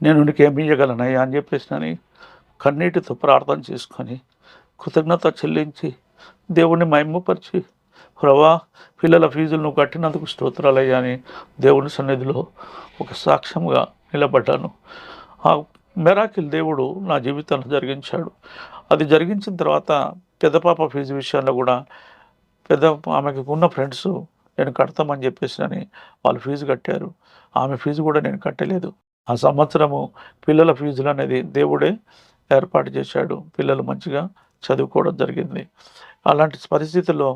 నేను నీకేమి ఇయ్యగలనయ్యా అని చెప్పేసి కన్నీటితో ప్రార్థన చేసుకొని కృతజ్ఞత చెల్లించి దేవుణ్ణి మహిమపరిచి, ప్రభా పిల్లల ఫీజులు నువ్వు కట్టినందుకు స్తోత్రాలయ్యా అని దేవుని సన్నిధిలో ఒక సాక్ష్యంగా నిలబడ్డాను. ఆ మెరాకిల్ దేవుడు నా జీవితంలో జరిగించాడు. అది జరిగించిన తర్వాత పెద్ద పాప ఫీజు విషయంలో కూడా ఆమెకు ఉన్న ఫ్రెండ్స్ నేను కడతామని చెప్పేసి వాళ్ళు ఫీజు కట్టారు. ఆమె ఫీజు కూడా నేను కట్టలేదు. ఆ సంవత్సరము పిల్లల ఫీజులు అనేది దేవుడే ఏర్పాటు చేశాడు. పిల్లలు మంచిగా చదువుకోవడం జరిగింది. అలాంటి పరిస్థితుల్లో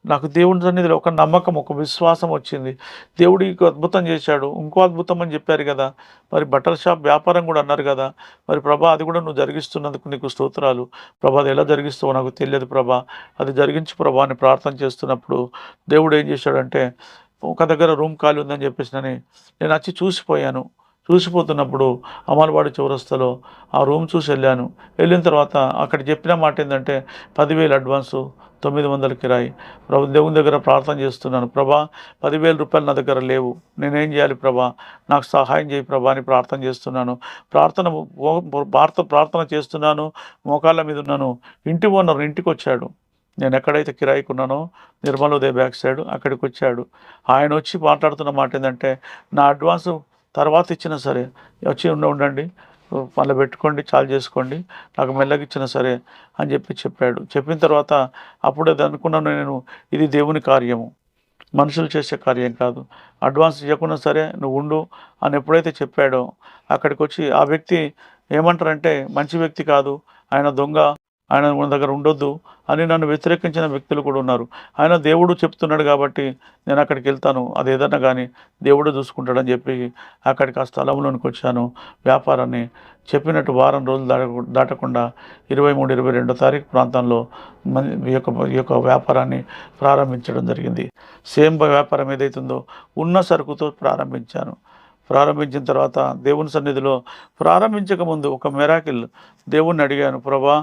నాకు దేవుని సన్నిధిలో ఒక నమ్మకం, ఒక విశ్వాసం వచ్చింది. దేవుడు ఇంకో అద్భుతం చేశాడు, ఇంకో అద్భుతం అని చెప్పారు కదా, మరి బట్టల షాప్ వ్యాపారం కూడా అన్నారు కదా, మరి ప్రభా అది కూడా నువ్వు జరిగిస్తున్నందుకు నీకు స్తోత్రాలు ప్రభా, అది ఎలా జరిగిస్తావో నాకు తెలియదు ప్రభా, అది జరిగించు ప్రభా అని ప్రార్థన చేస్తున్నప్పుడు దేవుడు ఏం చేశాడంటే, ఒక దగ్గర రూమ్ ఖాళీ ఉందని చెప్పేసి నేను వచ్చి చూసిపోతున్నప్పుడు అమలవాడి చౌరస్తాలో ఆ రూమ్ చూసి వెళ్ళిన తర్వాత అక్కడ చెప్పిన మాట ఏంటంటే 10,000 అడ్వాన్సు, 900 కిరాయి. దేవుని దగ్గర ప్రార్థన చేస్తున్నాను, ప్రభా 10,000 రూపాయలు నా దగ్గర లేవు, నేనేం చేయాలి ప్రభా, నాకు సహాయం చేయి ప్రభా అని ప్రార్థన చేస్తున్నాను. ప్రార్థన చేస్తున్నాను, మోకాళ్ళ మీద ఉన్నాను. ఇంటికి వచ్చాడు. నేను ఎక్కడైతే కిరాయికి ఉన్నానో నిర్మలోదయ బ్యాక్ సైడ్ అక్కడికి వచ్చాడు. ఆయన వచ్చి మాట్లాడుతున్న మాట ఏంటంటే, నా అడ్వాన్సు తర్వాత ఇచ్చినా సరే వచ్చి ఉండండి, మళ్ళీ పెట్టుకోండి, చాలు చేసుకోండి, నాకు మెల్లగా ఇచ్చినా సరే అని చెప్పాడు. చెప్పిన తర్వాత అప్పుడే అనుకున్నాను నేను, ఇది దేవుని కార్యము, మనుషులు చేసే కార్యం కాదు, అడ్వాన్స్ ఇవ్వకున్నా సరే నువ్వు ఉండు అని ఎప్పుడైతే చెప్పాడో అక్కడికి వచ్చి ఆ వ్యక్తి ఏమంటారంటే, మంచి వ్యక్తి కాదు, ఆయన దొంగ, ఆయన మన దగ్గర ఉండొద్దు అని నన్ను వ్యతిరేకించిన వ్యక్తులు కూడా ఉన్నారు. ఆయన దేవుడు చెప్తున్నాడు కాబట్టి నేను అక్కడికి వెళ్తాను, అది ఏదన్నా కానీ దేవుడు చూసుకుంటాడని చెప్పి అక్కడికి ఆ స్థలంలోనికి వచ్చాను. వ్యాపారాన్ని చెప్పినట్టు వారం రోజులు దాటకుండా 23-22 తారీఖు ప్రాంతంలో ఈ యొక్క వ్యాపారాన్ని ప్రారంభించడం జరిగింది. సేమ్ వ్యాపారం ఏదైతుందో ఉన్న సరుకుతో ప్రారంభించిన తర్వాత దేవుని సన్నిధిలో ప్రారంభించకముందు ఒక మెరాకిల్ దేవుణ్ణి అడిగాను, ప్రభా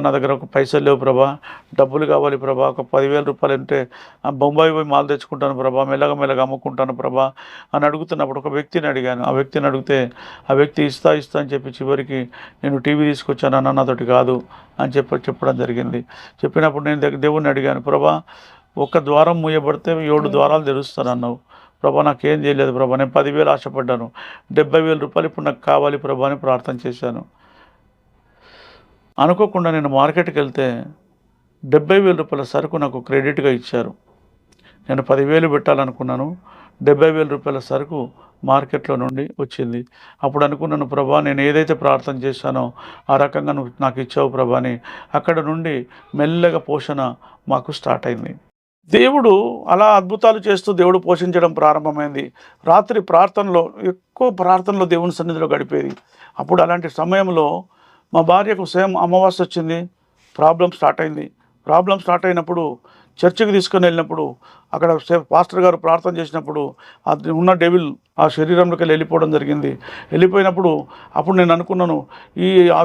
నా దగ్గర ఒక పైసలు లేవు ప్రభా, డబ్బులు కావాలి ప్రభా, ఒక 10,000 రూపాయలు ఉంటే బొంబాయి పోయి మాల్ తెచ్చుకుంటాను ప్రభా, మెల్లగా అమ్ముకుంటాను ప్రభా అని అడుగుతున్నప్పుడు ఒక వ్యక్తిని అడిగాను. ఆ వ్యక్తిని అడిగితే ఆ వ్యక్తి ఇస్తా అని చెప్పి చివరికి నేను టీవీ తీసుకొచ్చాను అన్న, నాతోటి కాదు అని చెప్పడం జరిగింది. చెప్పినప్పుడు నేను దేవుణ్ణి అడిగాను, ప్రభా ఒక ద్వారం మూయబడితే 7 ద్వారాలు తెరుస్తానన్నావు ప్రభా, నాకేం చేయలేదు ప్రభా, నేను 10,000 ఆశపడ్డాను, 70,000 రూపాయలు ఇప్పుడు నాకు కావాలి ప్రభా అని ప్రార్థన చేశాను. అనుకోకుండా నేను మార్కెట్కి వెళ్తే 70,000 రూపాయల సరుకు నాకు క్రెడిట్గా ఇచ్చారు. నేను 10,000 పెట్టాలనుకున్నాను, 70,000 రూపాయల సరుకు మార్కెట్లో నుండి వచ్చింది. అప్పుడు అనుకున్నాను, ప్రభా నేను ఏదైతే ప్రార్థన చేశానో ఆ రకంగా నువ్వు నాకు ఇచ్చావు ప్రభా అని. అక్కడ నుండి మెల్లగా పోషణ మాకు స్టార్ట్ అయింది. దేవుడు అలా అద్భుతాలు చేస్తూ దేవుడు పోషించడం ప్రారంభమైంది. రాత్రి ఎక్కువ ప్రార్థనలో దేవుని సన్నిధిలో గడిపేది. అప్పుడు అలాంటి సమయంలో మా భార్యకు సేమ్ అమావాస్య వచ్చింది, ప్రాబ్లం స్టార్ట్ అయినప్పుడు చర్చికి తీసుకొని వెళ్ళినప్పుడు అక్కడ పాస్టర్ గారు ప్రార్థన చేసినప్పుడు అది ఉన్న డెవిల్ ఆ శరీరంలోకి వెళ్ళిపోవడం జరిగింది. వెళ్ళిపోయినప్పుడు అప్పుడు నేను అనుకున్నాను,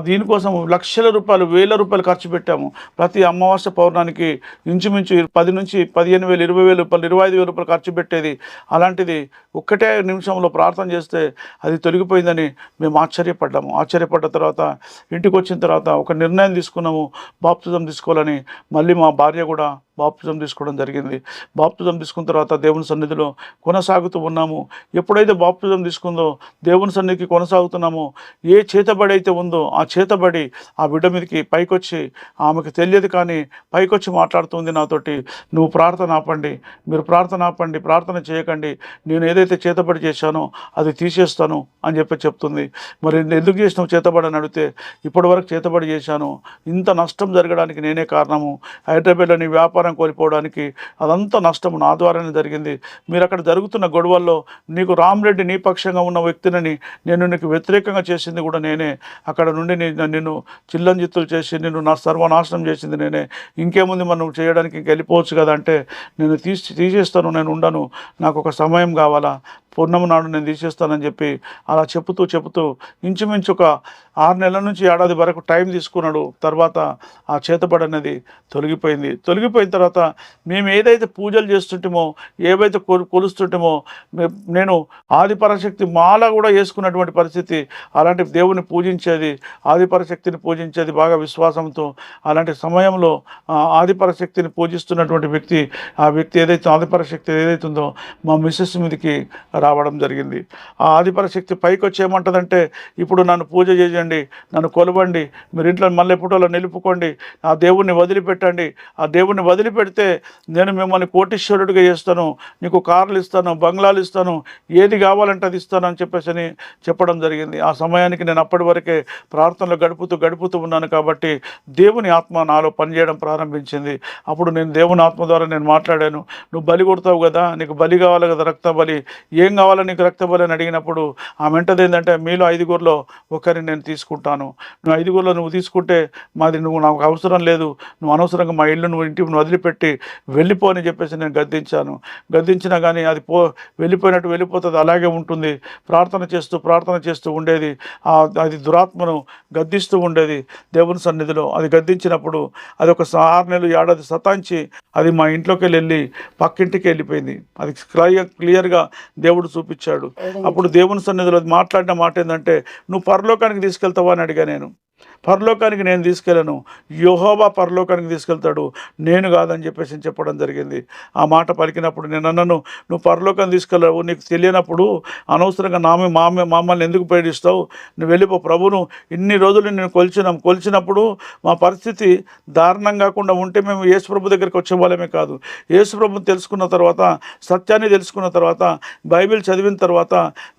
దీనికోసం లక్షల రూపాయలు, వేల రూపాయలు ఖర్చు పెట్టాము. ప్రతి అమావాస్య పౌర్ణానికి ఇంచుమించు 10 నుంచి 15,000, 20,000 రూపాయలు, 25,000 రూపాయలు ఖర్చు పెట్టేది. అలాంటిది ఒక్కటే నిమిషంలో ప్రార్థన చేస్తే అది తొలగిపోయిందని మేము ఆశ్చర్యపడ్డాము. ఆశ్చర్యపడ్డ తర్వాత ఇంటికి వచ్చిన తర్వాత ఒక నిర్ణయం తీసుకున్నాము, బాప్తిజం తీసుకోవాలని. మళ్ళీ మా భార్య కూడా బాప్తిజం తీసుకోవడం జరిగింది. బాప్తిజం తీసుకున్న తర్వాత దేవుని సన్నిధిలో కొనసాగుతూ ఉన్నాము. ఎప్పుడైతే బాప్తిజం తీసుకుందో దేవుని సన్నిధికి కొనసాగుతున్నామో, ఏ చేతబడి అయితే ఉందో ఆ చేతబడి ఆ బిడ్డ మీదకి పైకొచ్చి, ఆమెకు తెలియదు కానీ పైకొచ్చి మాట్లాడుతుంది నాతోటి, నువ్వు ప్రార్థన ఆపండి, మీరు ప్రార్థన ఆపండి, ప్రార్థన చేయకండి, నేను ఏదైతే చేతబడి చేశానో అది తీసేస్తాను అని చెప్తుంది. మరి ఎందుకు చేసినావు చేతబడి అని అడిగితే, ఇప్పటివరకు చేతబడి చేశాను, ఇంత నష్టం జరగడానికి నేనే కారణము, హైదరాబాద్లో నీ వ్యాపారం కోల్పోవడానికి అదంతా నష్టము నా ద్వారానే జరిగింది. మీరు అక్కడ జరుగుతున్న గొడవల్లో నీకు రామరెడ్డి నీ పక్షంగా ఉన్న వ్యక్తిని నేను నీకు వ్యతిరేకంగా చేసింది కూడా నేనే. అక్కడ నుండి నిన్ను చిల్లంజిత్తులు చేసి నిన్ను సర్వనాశనం చేసింది నేనే. ఇంకేముంది మనం చేయడానికి, వెళ్ళిపోవచ్చు కదా అంటే, నేను తీసేస్తాను, నేను ఉండను, నాకు ఒక సమయం కావాలా, పూర్ణము నాడు నేను తీసేస్తానని చెప్పి అలా చెబుతూ ఇంచుమించు ఒక 6 నెలల నుంచి ఏడాది వరకు టైం తీసుకున్నాడు. తర్వాత ఆ చేతబడి అనేది తొలగిపోయిన తర్వాత మేము ఏదైతే పూజలు చేస్తుంటామో, ఏవైతే కొలుస్తుంటామో, నేను ఆదిపరాశక్తి మాల కూడా వేసుకున్నటువంటి పరిస్థితి. అలాంటి దేవుని పూజించేది, ఆదిపరాశక్తిని పూజించేది బాగా విశ్వాసంతో. అలాంటి సమయంలో ఆదిపరాశక్తిని పూజిస్తున్నటువంటి వ్యక్తి, ఆ వ్యక్తి ఏదైతే ఆదిపరాశక్తి ఏదైతే ఉందో మా మిస్సెస్ మీదకి రావడం జరిగింది. ఆ ఆదిపరాశక్తి పైకి వచ్చి ఏమంటుందంటే, ఇప్పుడు నన్ను పూజ చేయండి, నన్ను కొలవండి, మీరు ఇంట్లో మళ్ళీ ఫోటోలో నిలుపుకోండి, ఆ దేవుణ్ణి వదిలిపెట్టండి, ఆ దేవుణ్ణి వదిలిపెడితే నేను మిమ్మల్ని కోటీశ్వరుడిగా చేస్తాను, నీకు కార్లు ఇస్తాను, బంగ్లాలు ఇస్తాను, ఏది కావాలంటే అది ఇస్తాను అని చెప్పడం జరిగింది. ఆ సమయానికి నేను అప్పటి వరకే ప్రార్థనలో గడుపుతూ ఉన్నాను కాబట్టి దేవుని ఆత్మ నాలో పనిచేయడం ప్రారంభించింది. అప్పుడు నేను దేవుని ఆత్మ ద్వారా నేను మాట్లాడాను, నువ్వు బలి కొడతావు కదా, నీకు బలి కావాలి కదా, రక్త బలి, ఏం కావాలో నీకు రక్త బలి అని అడిగినప్పుడు ఆ వెంటది ఏంటంటే, మీలో 5గురిలో ఒకరిని నేను తీసుకుంటాను, నువ్వు 5గురిలో నువ్వు తీసుకుంటే మాది నువ్వు నాకు అవసరం లేదు, నువ్వు అనవసరంగా మా ఇల్లు నువ్వు ఇంటిని వదిలిపెట్టి వెళ్ళిపో అని చెప్పేసి నేను గద్దించినా కానీ అది వెళ్ళిపోతుంది, అలాగే ఉంటుంది. ప్రార్థన చేస్తూ ఉండేది. అది దురాత్మను గద్దిస్తూ ఉండేది దేవుని సన్నిధిలో. అది గద్దించినప్పుడు అది ఒక 6 నెలలు ఏడాది సతాంచి అది మా ఇంట్లోకి వెళ్ళి పక్కింటికి వెళ్ళిపోయింది. అది క్లియర్గా దేవుడు చూపించాడు. అప్పుడు దేవుని సన్నిధిలో మాట్లాడిన మాట ఏంటంటే, నువ్వు పరలోకానికి తీసుకెళ్తావా అని అడిగా. నేను పరలోకానికి నేను తీసుకెళ్ళను, యెహోవా పరలోకానికి తీసుకెళ్తాడు, నేను కాదని చెప్పడం జరిగింది. ఆ మాట పలికినప్పుడు నేను అన్నాను, నువ్వు పరలోకాన్ని తీసుకెళ్ళవు, నీకు తెలియనప్పుడు అనవసరంగా మమ్మల్ని ఎందుకు పీడిస్తావు, నువ్వు వెళ్ళిపో. ప్రభును ఇన్ని రోజులు నేను కొలిచినప్పుడు మా పరిస్థితి దారుణం కాకుండా ఉంటే మేము యేసుప్రభు దగ్గరికి వచ్చే వాళ్ళమే కాదు. యేసుప్రభుని తెలుసుకున్న తర్వాత, సత్యాన్ని తెలుసుకున్న తర్వాత, బైబిల్ చదివిన తర్వాత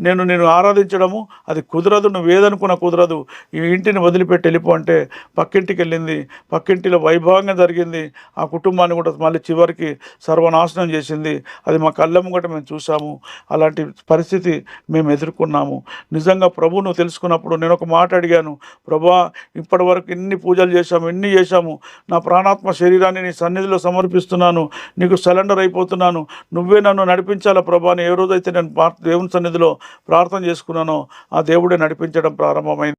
నేను ఆరాధించడము అది కుదరదు, నువ్వు ఏదనుకున్నా కుదరదు, ఈ ఇంటిని వదిలిపెట్టి వెళ్ళిపో అంటే పక్కింటికి వెళ్ళింది. పక్కింటిలో వైభవంగా జరిగింది. ఆ కుటుంబాన్ని కూడా మళ్ళీ చివరికి సర్వనాశనం చేసింది. అది మా కళ్ళ ముంగట మేము చూసాము. అలాంటి పరిస్థితి మేము ఎదుర్కొన్నాము. నిజంగా ప్రభువును తెలుసుకున్నప్పుడు నేను ఒక మాట అడిగాను, ప్రభువా, ఇప్పటి వరకు ఎన్ని పూజలు చేశాము, నా ప్రాణాత్మ శరీరాన్ని నీ సన్నిధిలో సమర్పిస్తున్నాను, నీకు సరెండర్ అయిపోతున్నాను, నువ్వే నన్ను నడిపించాలా ప్రభా అని ఏ రోజైతే నేను దేవుని సన్నిధిలో ప్రార్థన చేసుకున్నానో ఆ దేవుడే నడిపించడం ప్రారంభమైంది.